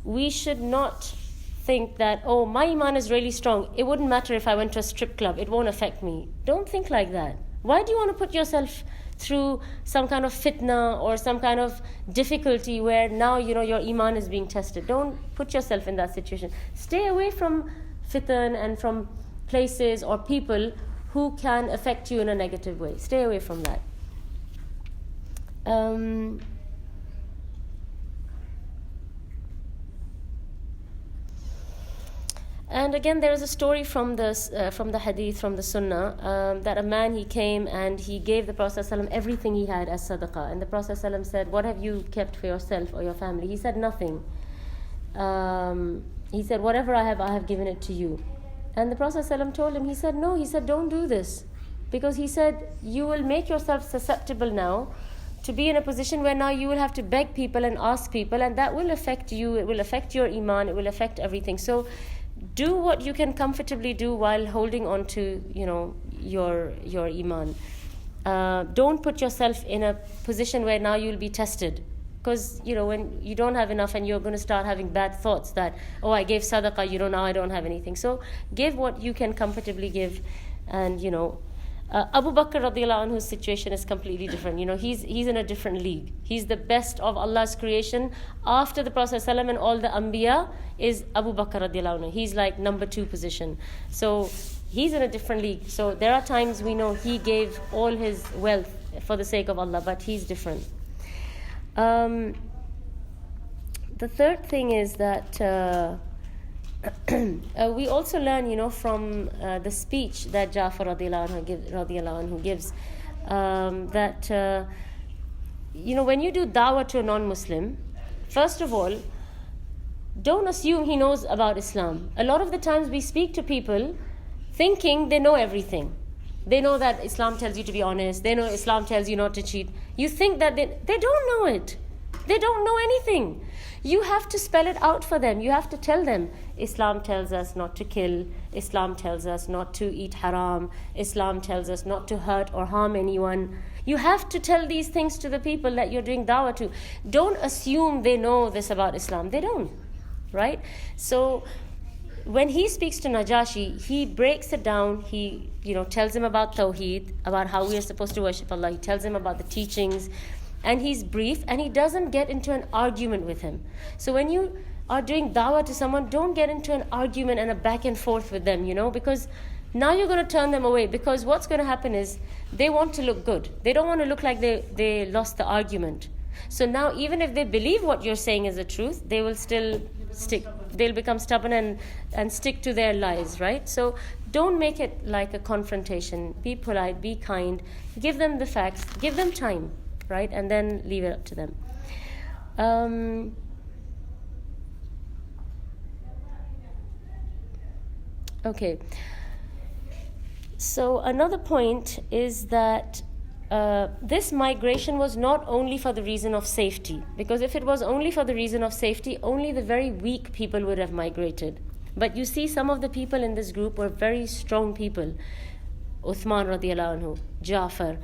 we should not think that, oh, my Iman is really strong. It wouldn't matter if I went to a strip club. It won't affect me. Don't think like that. Why do you want to put yourself through some kind of fitna or some kind of difficulty where now, your Iman is being tested? Don't put yourself in that situation. Stay away from fitan and from places or people who can affect you in a negative way. Stay away from that. And again, there is a story from the hadith, from the sunnah, that a man, he came and he gave the Prophet ﷺ everything he had as sadaqah. And the Prophet ﷺ said, what have you kept for yourself or your family? He said, nothing. He said, whatever I have given it to you. And the Prophet ﷺ told him, he said, no, he said, don't do this. Because he said, you will make yourself susceptible now to be in a position where now you will have to beg people and ask people, and that will affect you, it will affect your Iman, it will affect everything. So do what you can comfortably do while holding on to, your Iman. Don't put yourself in a position where now you'll be tested. Because, when you don't have enough and you're going to start having bad thoughts that, oh, I gave sadaqah, now I don't have anything. So give what you can comfortably give. And, Abu Bakr radiallahu anhu's situation is completely different. He's in a different league. He's the best of Allah's creation. After the Prophet ﷺ and all the Anbiya is Abu Bakr radiallahu anhu. He's like number 2 position. So he's in a different league. So there are times we know he gave all his wealth for the sake of Allah, but he's different. The third thing is that we also learn, from the speech that Ja'far radiallahu anhu gives, that, when you do da'wah to a non-Muslim, first of all, don't assume he knows about Islam. A lot of the times we speak to people thinking they know everything. They know that Islam tells you to be honest. They know Islam tells you not to cheat. You think that they don't know it. They don't know anything. You have to spell it out for them. You have to tell them, Islam tells us not to kill. Islam tells us not to eat haram. Islam tells us not to hurt or harm anyone. You have to tell these things to the people that you're doing dawah to. Don't assume they know this about Islam. They don't, right? So when he speaks to Najashi, he breaks it down. He, tells him about Tawheed, about how we are supposed to worship Allah. He tells him about the teachings, and he's brief, and he doesn't get into an argument with him. So when you are doing dawah to someone, don't get into an argument and a back and forth with them, because now you're going to turn them away, because what's going to happen is they want to look good. They don't want to look like they lost the argument. So now even if they believe what you're saying is the truth, they will still stick. They'll become stubborn and stick to their lies, right? So don't make it like a confrontation. Be polite, be kind, give them the facts, give them time, right? And then leave it up to them. Okay. So another point is that this migration was not only for the reason of safety, because if it was only for the reason of safety, only the very weak people would have migrated. But you see, some of the people in this group were very strong people. Uthman radiallahu anhu, Jafar,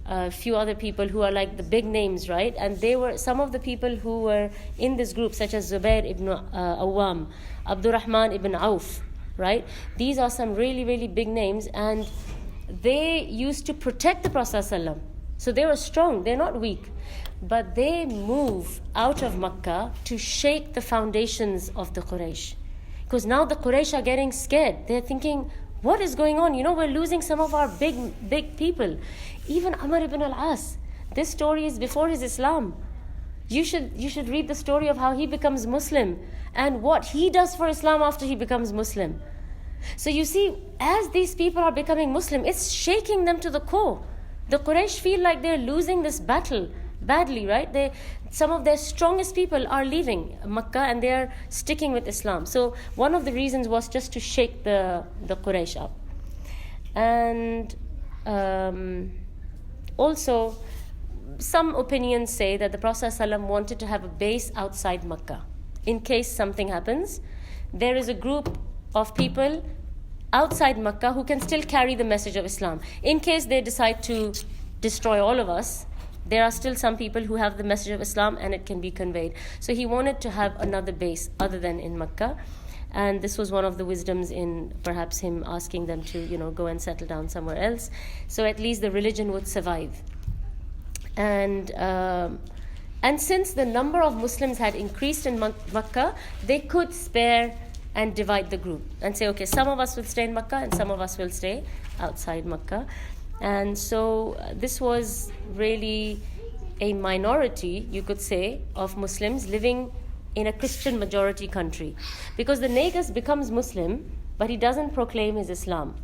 a few other people who are like the big names, right? And they were some of the people who were in this group, such as Zubair ibn Awam, Abdurrahman ibn Auf, right? These are some really, really big names, and they used to protect the Prophet ﷺ. So they were strong, they're not weak. But they move out of Makkah to shake the foundations of the Quraysh. Because now the Quraysh are getting scared. They're thinking, what is going on? We're losing some of our big people. Even Amr ibn al-As. This story is before his Islam. You should read the story of how he becomes Muslim and what he does for Islam after he becomes Muslim. So you see, as these people are becoming Muslim, it's shaking them to the core. The Quraysh feel like they're losing this battle badly, right? Some of their strongest people are leaving Makkah and they're sticking with Islam. So one of the reasons was just to shake the Quraysh up. And also, some opinions say that the Prophet ﷺ wanted to have a base outside Makkah. In case something happens, there is a group of people outside Makkah who can still carry the message of Islam. In case they decide to destroy all of us, there are still some people who have the message of Islam and it can be conveyed. So he wanted to have another base other than in Makkah. And this was one of the wisdoms in perhaps him asking them to, go and settle down somewhere else. So at least the religion would survive. And since the number of Muslims had increased in Makkah, they could spare and divide the group and say, okay, some of us will stay in Makkah and some of us will stay outside Makkah. And so this was really a minority, you could say, of Muslims living in a Christian majority country. Because the Negus becomes Muslim, but he doesn't proclaim his Islam,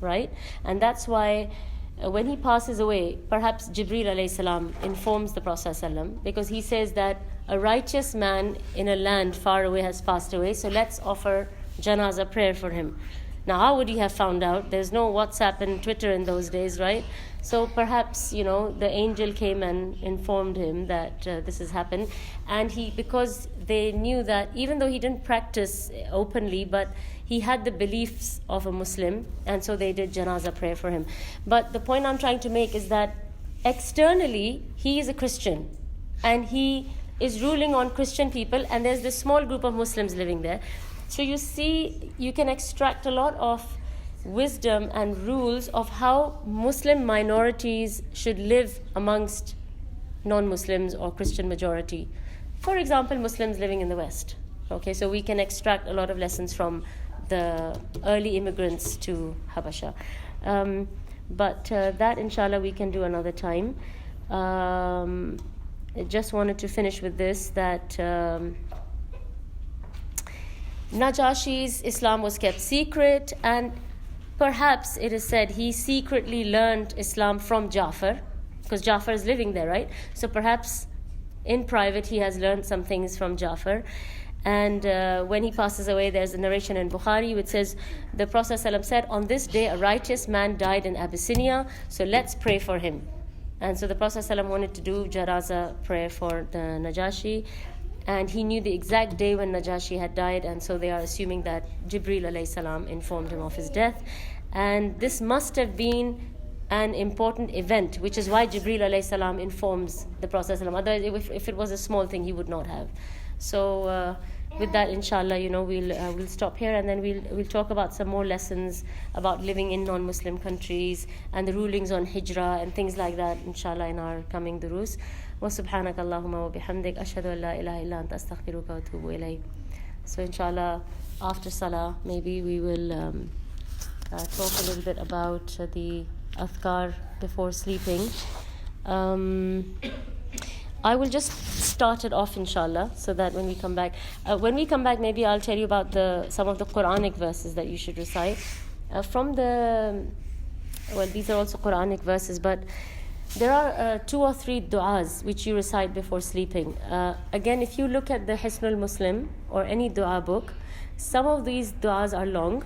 right? And that's why when he passes away, perhaps Jibreel alayhi salam informs the Prophet ﷺ, because he says that a righteous man in a land far away has passed away, so let's offer janazah prayer for him. Now, how would he have found out? There's no WhatsApp and Twitter in those days, right? So perhaps, the angel came and informed him that this has happened. And because they knew that even though he didn't practice openly, but he had the beliefs of a Muslim, and so they did janazah prayer for him. But the point I'm trying to make is that externally, he is a Christian. And he is ruling on Christian people, and there's this small group of Muslims living there. So you see, you can extract a lot of wisdom and rules of how Muslim minorities should live amongst non-Muslims or Christian majority. For example, Muslims living in the West. Okay, so we can extract a lot of lessons from the early immigrants to Habasha. But that, inshallah, we can do another time. I just wanted to finish with this, that Najashi's Islam was kept secret, and perhaps it is said he secretly learned Islam from Jafar, because Jafar is living there, right? So perhaps in private he has learned some things from Jafar. And when he passes away, there's a narration in Bukhari which says, the Prophet ﷺ said, on this day a righteous man died in Abyssinia, so let's pray for him. And so the Prophet ﷺ wanted to do Janaza prayer for the Najashi, and he knew the exact day when Najashi had died, and so they are assuming that Jibreel alayhi salam informed him of his death. And this must have been an important event, which is why Jibreel alayhi salam informs the Prophet ﷺ. Otherwise, if it was a small thing, he would not have. So with that, inshallah, we'll stop here, and then we'll talk about some more lessons about living in non-Muslim countries and the rulings on hijrah and things like that, inshallah, in our coming durus. Wa subhanaka Allahumma wa bihamdik ashhadu an la ilaha illa anta astaghfiruka wa atubu ilayk. So inshallah, after salah, maybe we will talk a little bit about the adhkar before sleeping. I will just start it off, inshallah, so that when we come back, maybe I'll tell you about some of the Quranic verses that you should recite. These are also Quranic verses, but there are 2 or 3 du'as which you recite before sleeping. Again, if you look at the Hisnul Muslim or any du'a book, some of these du'as are long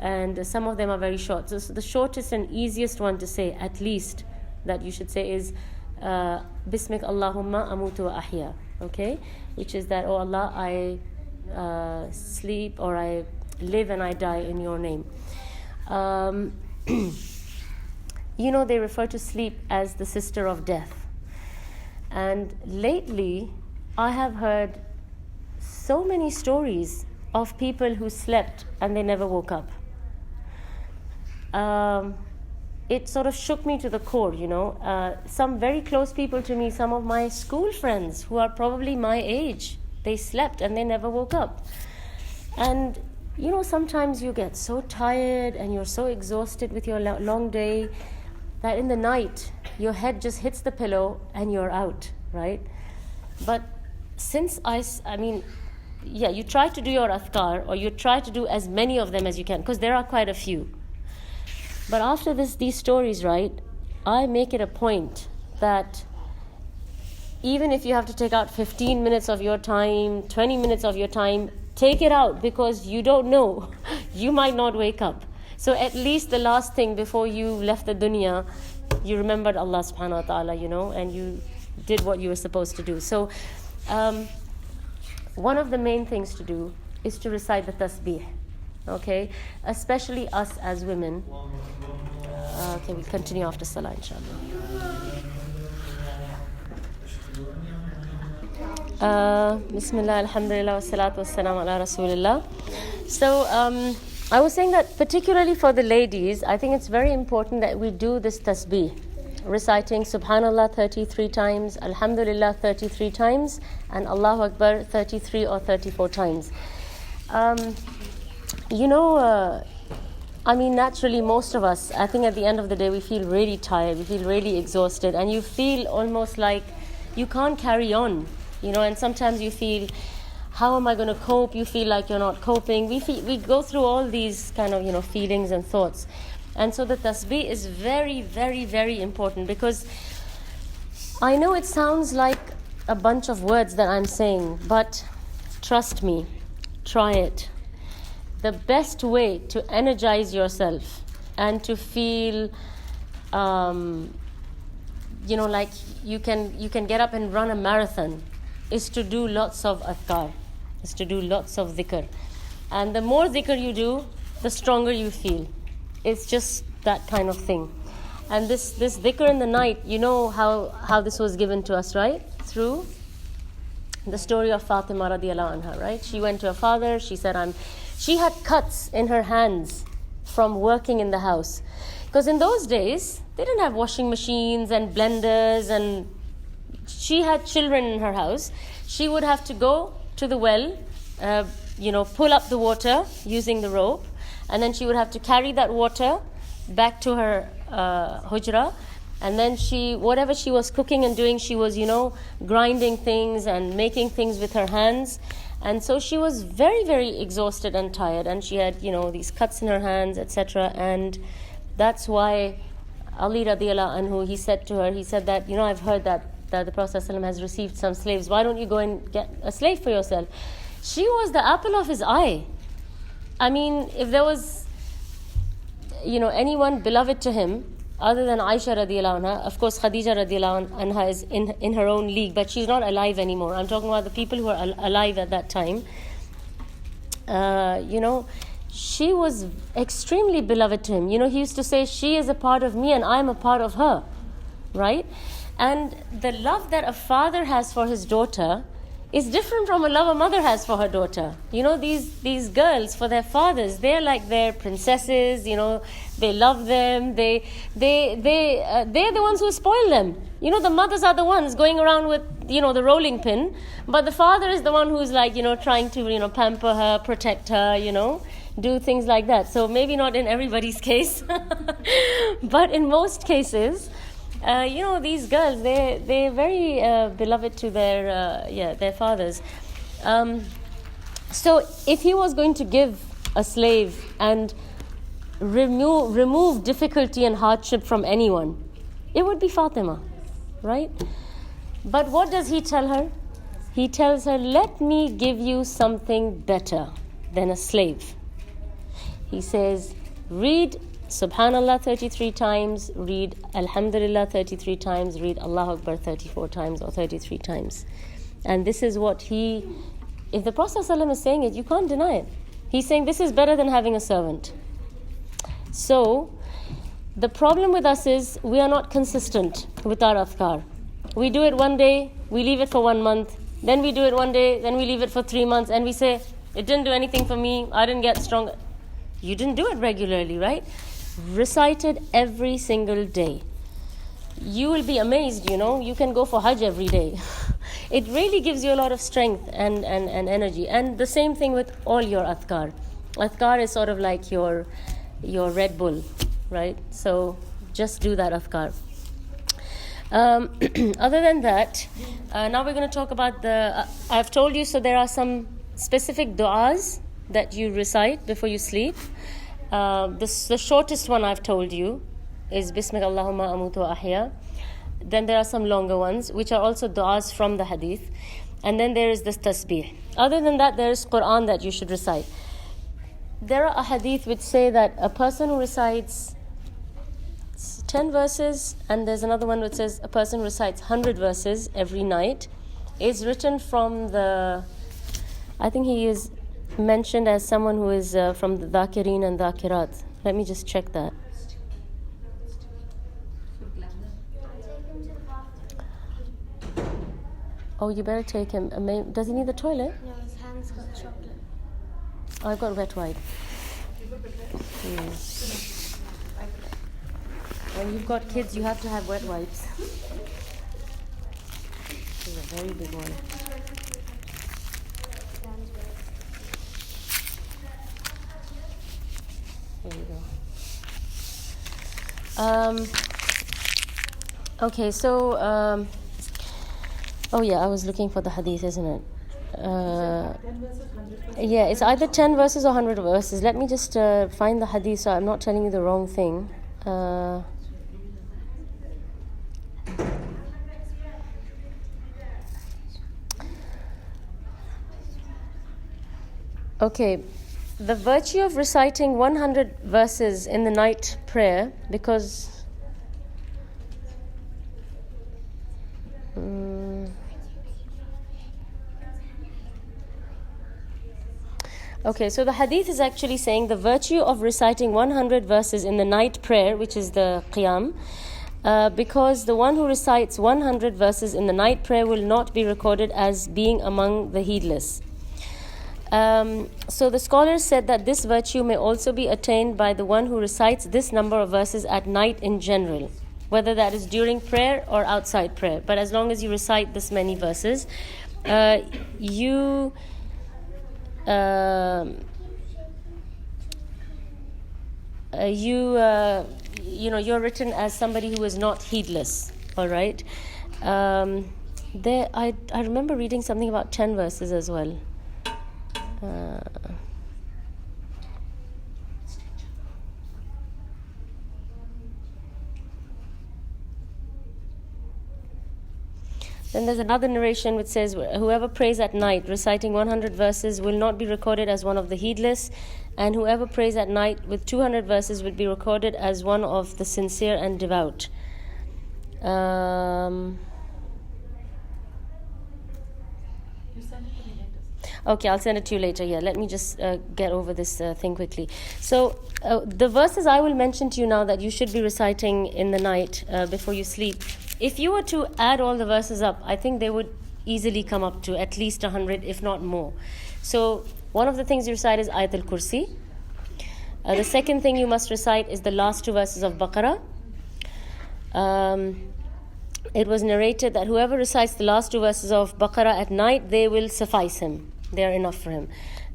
and some of them are very short. So the shortest and easiest one to say, at least, that you should say is Bismik Allahumma amutu wa ahya, okay? Which is that, oh Allah, I sleep, or I live and I die in your name. They refer to sleep as the sister of death. And lately, I have heard so many stories of people who slept and they never woke up. It sort of shook me to the core, Some very close people to me, some of my school friends who are probably my age, they slept and they never woke up. And, sometimes you get so tired and you're so exhausted with your long day that in the night, your head just hits the pillow and you're out, right? But since you try to do your adhkar, or you try to do as many of them as you can, because there are quite a few. But after these stories, right, I make it a point that even if you have to take out 15 minutes of your time, 20 minutes of your time, take it out, because you don't know. You might not wake up. So at least the last thing before you left the dunya, you remembered Allah subhanahu wa ta'ala, and you did what you were supposed to do. So one of the main things to do is to recite the tasbih. Okay, especially us as women. Okay, we'll continue after salah, inshallah. Bismillah, alhamdulillah, wassalatu wassalamu ala rasulillah. So I was saying that particularly for the ladies, I think it's very important that we do this tasbih, reciting Subhanallah 33 times, Alhamdulillah 33 times, and Allahu Akbar 33 or 34 times. Naturally, most of us, I think at the end of the day, we feel really tired, we feel really exhausted, and you feel almost like you can't carry on, and sometimes you feel, how am I going to cope? You feel like you're not coping. We go through all these kind of, feelings and thoughts. And so the tasbih is very, very, very important, because I know it sounds like a bunch of words that I'm saying, but trust me, try it. The best way to energize yourself and to feel, like you can get up and run a marathon, is to do lots of adhkar, is to do lots of dhikr. And the more dhikr you do, the stronger you feel. It's just that kind of thing. And this dhikr in the night, how this was given to us, right? Through the story of Fatima radiallahu anha, right? She went to her father, she said, she had cuts in her hands from working in the house. Because in those days, they didn't have washing machines and blenders, and she had children in her house. She would have to go to the well, pull up the water using the rope, and then she would have to carry that water back to her hujra. And then whatever she was cooking and doing, she was, grinding things and making things with her hands. And so she was very, very exhausted and tired, and she had, these cuts in her hands, etc. And that's why Ali radiallahu anhu, he said that, I've heard that the Prophet ﷺ has received some slaves. Why don't you go and get a slave for yourself? She was the apple of his eye. If there was, anyone beloved to him, other than Aisha radiallahu anha. Of course, Khadija radiallahu anha is in her own league, but she's not alive anymore. I'm talking about the people who are alive at that time. She was extremely beloved to him. He used to say, she is a part of me and I'm a part of her, right? And the love that a father has for his daughter is different from a love a mother has for her daughter. These girls, for their fathers, they're like their princesses. They love them. They're the ones who spoil them. The mothers are the ones going around with the rolling pin, but the father is the one who's like trying to pamper her, protect her, do things like that. So maybe not in everybody's case, but in most cases. These girls, they're very beloved to their fathers. So if he was going to give a slave and remove difficulty and hardship from anyone, it would be Fatima, right? But what does he tell her? He tells her, let me give you something better than a slave. He says, read Subhanallah 33 times, read Alhamdulillah 33 times, read Allahu Akbar 34 times or 33 times. And this is what if the Prophet ﷺ is saying it, you can't deny it. He's saying this is better than having a servant. So, the problem with us is we are not consistent with our adhkar. We do it one day, we leave it for 1 month, then we do it one day, then we leave it for 3 months, and we say, it didn't do anything for me, I didn't get stronger. You didn't do it regularly, right? Recite it every single day. You will be amazed, you can go for Hajj every day. It really gives you a lot of strength and energy. And the same thing with all your adhkar. Adhkar is sort of like your Red Bull, right? So just do that adhkar. Other than that, now we're going to talk about I've told you, so there are some specific du'as that you recite before you sleep. The shortest one I've told you is Bismika Allahumma amutu wa ahya. Then there are some longer ones, which are also du'as from the hadith. And then there is this tasbih. Other than that, there is Quran that you should recite. There are a hadith which say that a person who recites 10 verses, and there's another one which says a person who recites 100 verses every night, is written from I think he is mentioned as someone who is from the Dhakirin and Dhakirat. Let me just check that. Oh, you better take him. Does he need the toilet? No, his hands got chocolate. Oh, I've got wet wipe. When you've got kids, you have to have wet wipes. This is a very big one. There you go. Okay, so I was looking for the hadith, isn't it? Yeah, it's either 10 verses or 100 verses. Let me just find the hadith so I'm not telling you the wrong thing. Okay, the virtue of reciting 100 verses in the night prayer, because okay, so the hadith is actually saying the virtue of reciting 100 verses in the night prayer, which is the qiyam, because the one who recites 100 verses in the night prayer will not be recorded as being among the heedless. So the scholars said that this virtue may also be attained by the one who recites this number of verses at night in general, whether that is during prayer or outside prayer. But as long as you recite this many verses, you're written as somebody who is not heedless. All right. I remember reading something about 10 verses as well. Then there's another narration which says, whoever prays at night reciting 100 verses will not be recorded as one of the heedless, and whoever prays at night with 200 verses will be recorded as one of the sincere and devout. Okay, I'll send it to you later. Yeah, let me just get over this thing quickly. So the verses I will mention to you now that you should be reciting in the night before you sleep, if you were to add all the verses up, I think they would easily come up to at least 100, if not more. So one of the things you recite is Ayatul Kursi. The second thing you must recite is the last two verses of Baqarah. It was narrated that whoever recites the last two verses of Baqarah at night, they will suffice him. They are enough for him.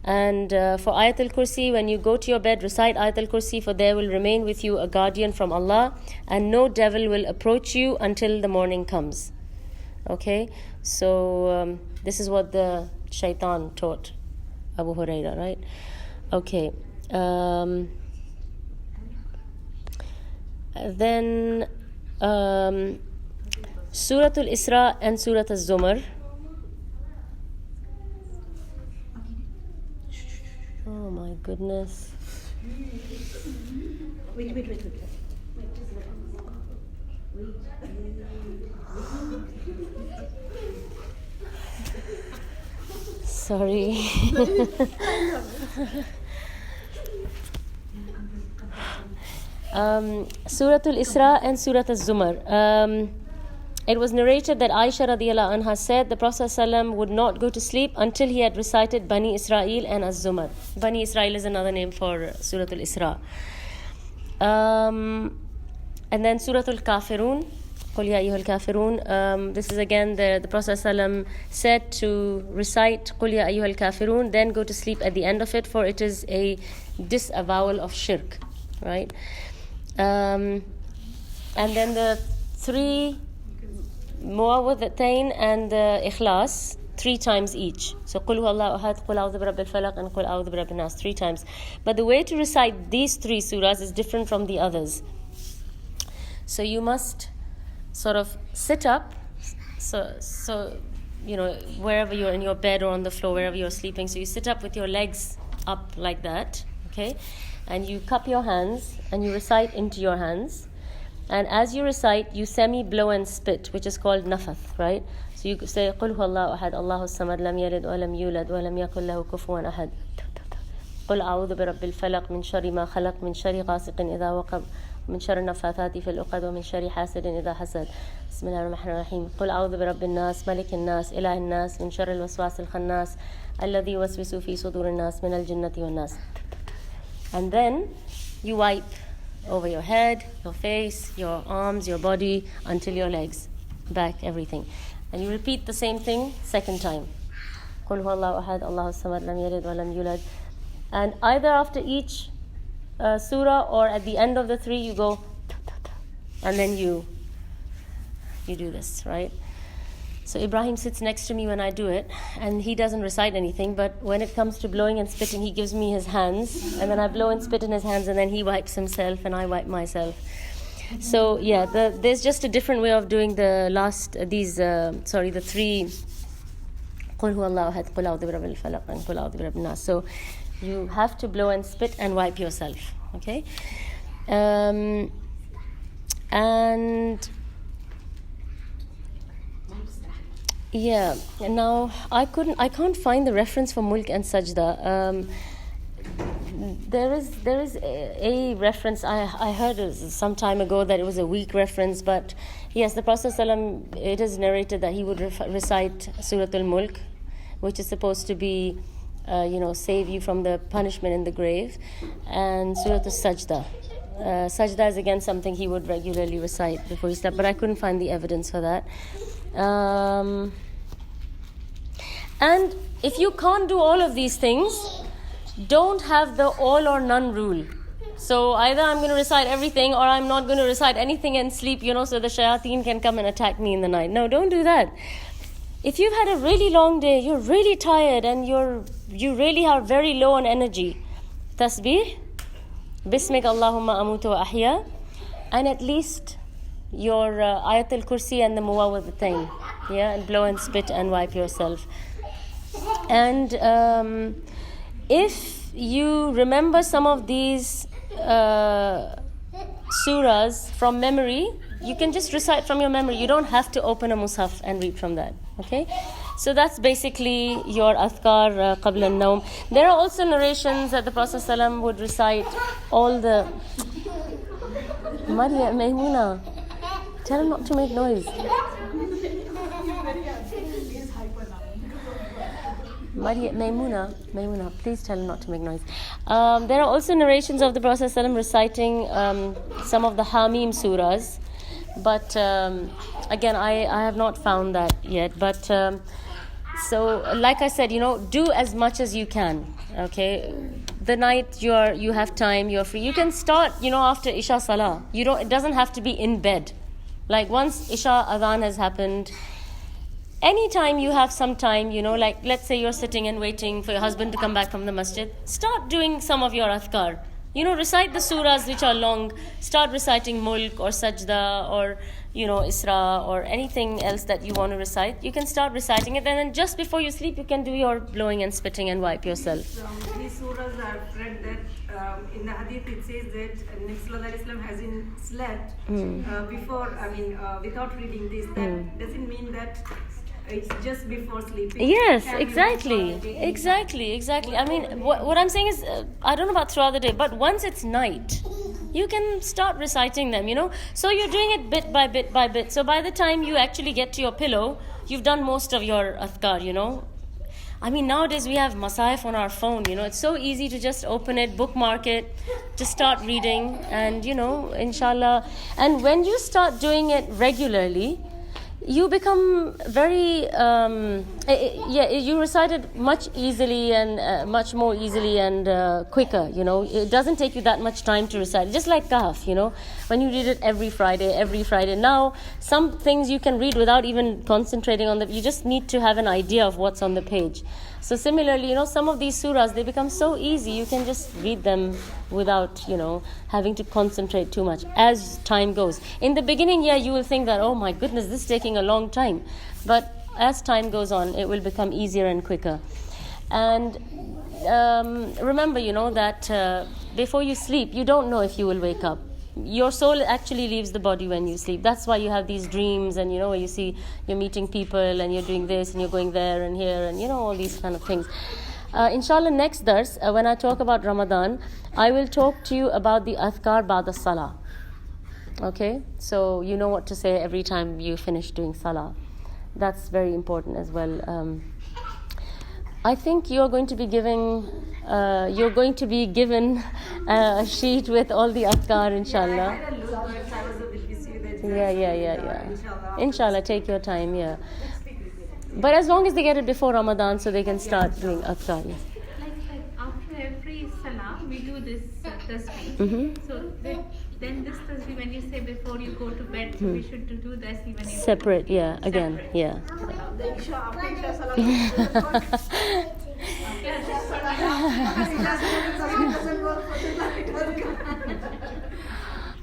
And for Ayatul Kursi, when you go to your bed, recite Ayatul Kursi, for there will remain with you a guardian from Allah, and no devil will approach you until the morning comes. Okay? So this is what the shaitan taught Abu Hurairah, right? Okay. Then Suratul Isra and Surat Az-Zumar. Oh my goodness. Wait. Sorry. Suratul Isra and Surat Az-Zumar. It was narrated that Aisha radiallahu anha said the Prophet ﷺ would not go to sleep until he had recited Bani Israel and Az-Zumar. Bani Israel is another name for Suratul Isra. And then Suratul Kafirun, Qul Ya Ayyuhal Kafirun. This is again the Prophet ﷺ said to recite Qul Ya Ayyuhal Kafirun, then go to sleep at the end of it, for it is a disavowal of shirk, right? And then the three Muawwidhatayn and the Ikhlas 3 times each. So Qul Huwallahu Ahad, Qul A'udhu Birabbil Falaq, and Qul A'udhu Birabbin Nas 3 times. But the way to recite these 3 surahs is different from the others. So you must sort of sit up, so you know, wherever you're in your bed or on the floor, wherever you're sleeping. So you sit up with your legs up like that, okay? And you cup your hands and you recite into your hands. And as you recite, you semi-blow and spit, which is called nafath, right? So you say, قُلْ هُوَ اللَّهُ أَحَدٌ اللَّهُ الصَّمَدُ لَمْ يَلِدْ وَلَمْ يُولَدْ وَلَمْ يَكُنْ لَهُ كُفُوًا أَحَدٌ قُلْ أَعُوذُ بِرَبِّ الْفَلَقِ مِنْ شَرِّ مَا خَلَقَ مِنْ شَرِّ غَاسِقٍ إِذَا وَقَبَ من شر النفاثات في العقد ومن شر حاسد إذا حسد بسم الله الرحمن الرحيم قل أعوذ برب الناس ملك الناس إله الناس من شر الوسواس الخناس الذي يوسوس في صدور الناس من الجنة والناس. And then you wipe over your head, your face, your arms, your body, until your legs, back, everything. And you repeat the same thing second time. قُلْ هُوَ اللَّهُ أَحَدٌ اللَّهُ الصَّمَدُ لَمْ يَلِدْ وَلَمْ يُولَدْ. And either after each surah or at the end of the 3 you go, and then you do this, right? So Ibrahim sits next to me when I do it, and he doesn't recite anything, but when it comes to blowing and spitting, he gives me his hands, and then I blow and spit in his hands, and then he wipes himself and I wipe myself. So yeah, there's just a different way of doing the 3 قُلْ هُوَ اللَّهُ أَحَدٌ قُلْ أَعُوذُ بِرَبِّ الْفَلَقِ and قُلْ أَعُوذُ بِرَبِّ النَّاسِ. So you have to blow and spit and wipe yourself, okay? And yeah, now I can't find the reference for mulk and sajda. There is a reference I heard some time ago that it was a weak reference, but yes, the Prophet ﷺ, it is narrated that he would recite Suratul Mulk, which is supposed to be save you from the punishment in the grave, and Suratul Sajda. Sajda is again something he would regularly recite before he slept, but I couldn't find the evidence for that. And if you can't do all of these things, don't have the all or none rule. So either I'm going to recite everything or I'm not going to recite anything and sleep, so the shayateen can come and attack me in the night. No, don't do that. If you've had a really long day, you're really tired and you really are very low on energy, tasbih, Bismik Allahumma amutu wa ahya, and at least your Ayatul Kursi and the Muawwidhatayn. Yeah, and blow and spit and wipe yourself. And if you remember some of these surahs from memory, you can just recite from your memory. You don't have to open a mushaf and read from that. Okay? So that's basically your adhkar qabla al-nawm. There are also narrations that the Prophet ﷺ would recite all the... Maria, Maimuna, tell him not to make noise. Maimuna, please tell him not to make noise. There are also narrations of the Prophet ﷺ reciting some of the Hamim surahs. But again, I have not found that yet. But so, like I said, do as much as you can. Okay, the night you have time, you're free. You can start, after Isha Salah. It doesn't have to be in bed. Like once Isha Adhan has happened, anytime you have some time, like let's say you're sitting and waiting for your husband to come back from the masjid, start doing some of your adhkar. Recite the surahs which are long. Start reciting Mulk or Sajda or, Isra or anything else that you want to recite. You can start reciting it, and then just before you sleep, you can do your blowing and spitting and wipe yourself. These surahs are read that in the hadith it says that Nabi Sallallahu Alaihi Wasallam hasn't slept before, without reading this. That doesn't mean that it's just before sleeping. Yes, exactly. I mean, what I'm saying is, I don't know about throughout the day, but once it's night, you can start reciting them, So you're doing it bit by bit by bit. So by the time you actually get to your pillow, you've done most of your adhkar, I mean, nowadays we have Masahif on our phone, It's so easy to just open it, bookmark it, just start reading, and, inshallah. And when you start doing it regularly, you become very, you recite it much easily and much more easily and quicker, It doesn't take you that much time to recite. Just like Kahf, when you read it every Friday. Now, some things you can read without even concentrating on you just need to have an idea of what's on the page. So similarly, some of these surahs, they become so easy, you can just read them without, having to concentrate too much as time goes. In the beginning, you will think that, oh my goodness, this is taking a long time. But as time goes on, it will become easier and quicker. And remember, that before you sleep, you don't know if you will wake up. Your soul actually leaves the body when you sleep. That's why you have these dreams and, where you see you're meeting people and you're doing this and you're going there and here and, all these kind of things. Inshallah, next dars, when I talk about Ramadan, I will talk to you about the adhkar ba'da salah. Okay? So you know what to say every time you finish doing salah. That's very important as well. I think you're going to be given a sheet with all the adhkar, inshallah. I had a look, but I was a bit busy with Yeah. Inshallah, take your time, yeah. But as long as they get it before Ramadan, so they can start doing adhkar. Like after every salah, we do this tasbih. So then this tasbih, when you say before you go to bed, so we should do this even if Separate, yeah. Again, Separate. yeah.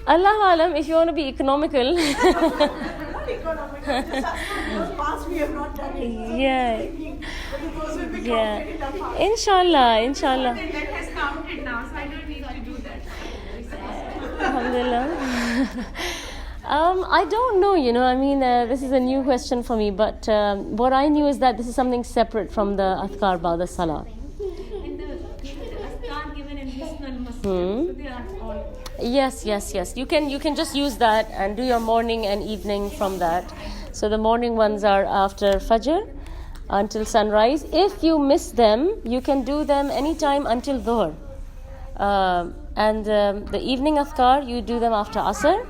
Allah alam, if you want to be economical. Yeah. Inshallah. that has counted now, so I don't need to do that. Alhamdulillah. I don't know, this is a new question for me, but what I knew is that this is something separate from the adhkar ba'da salah. And the adhkar given in Hisnul Muslim, so they are all... Yes. You can just use that and do your morning and evening from that. So the morning ones are after Fajr until sunrise. If you miss them, you can do them anytime until Dhuhr. And the evening adhkar, you do them after Asr.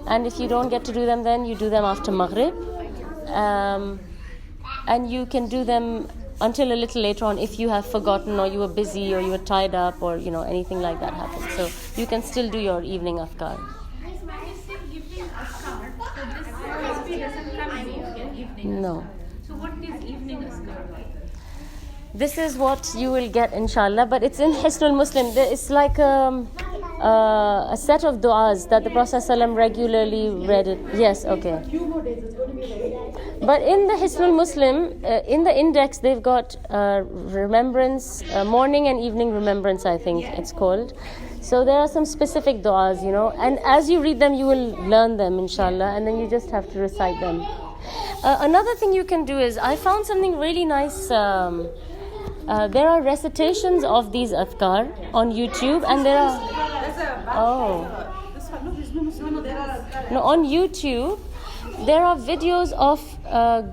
And if you don't get to do them then, you do them after Maghrib. And you can do them until a little later on if you have forgotten or you were busy or you were tied up or, anything like that happened. So you can still do your evening adhkar. When you say evening adhkar, so this tasbih doesn't come in evening No. adhkar. So what is evening adhkar? This is what you will get, inshallah, but it's in Hisnul Muslim. It's like a set of du'as that the Prophet ﷺ regularly read it. Yes, okay. But in the Hisnul Muslim, in the index, they've got remembrance, morning and evening remembrance, I think it's called. So there are some specific du'as, and as you read them, you will learn them, inshallah, and then you just have to recite them. Another thing you can do is, I found something really nice. There are recitations of these adhkar on YouTube, and there are... No, on YouTube, there are videos of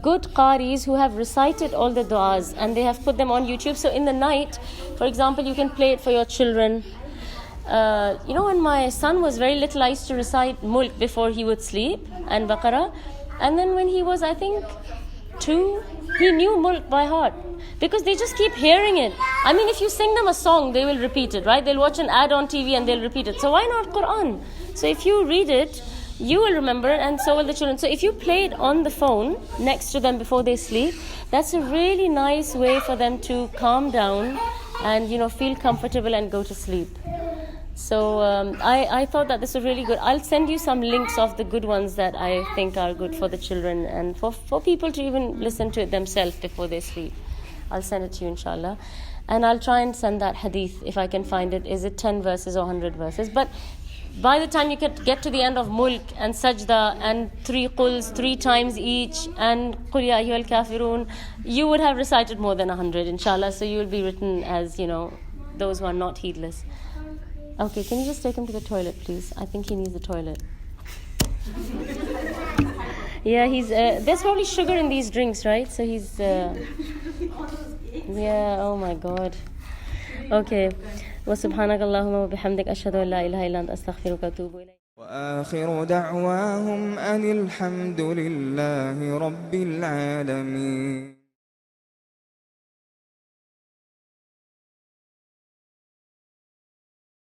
good qaris who have recited all the du'as, and they have put them on YouTube. So in the night, for example, you can play it for your children. When my son was very little, I used to recite Mulk before he would sleep, and Baqarah. And then when he was, I think, 2, he knew Mulk by heart. Because they just keep hearing it. I mean, if you sing them a song, they will repeat it, right? They'll watch an ad on TV and they'll repeat it. So why not Quran? So if you read it, you will remember it, and so will the children. So if you play it on the phone next to them before they sleep, that's a really nice way for them to calm down and, feel comfortable and go to sleep. So I thought that this was really good. I'll send you some links of the good ones that I think are good for the children and for people to even listen to it themselves before they sleep. I'll send it to you, inshallah. And I'll try and send that hadith if I can find it. Is it 10 verses or 100 verses? But by the time you could get to the end of Mulk and Sajda and 3 Quls 3 times each and Qul Ya Ayyuhal Kafirun, you would have recited more than 100, inshallah. So you will be written as, those who are not heedless. Okay, can you just take him to the toilet, please? I think he needs the toilet. Yeah, there's probably sugar in these drinks, right? So he's... Yeah, oh my God. Okay. وسبحانك اللهم وبحمدك أشهد أن لا إله إلا أنت أستغفرك وأتوب إليك. وآخر دعواهم أن الحمد لله رب العالمين.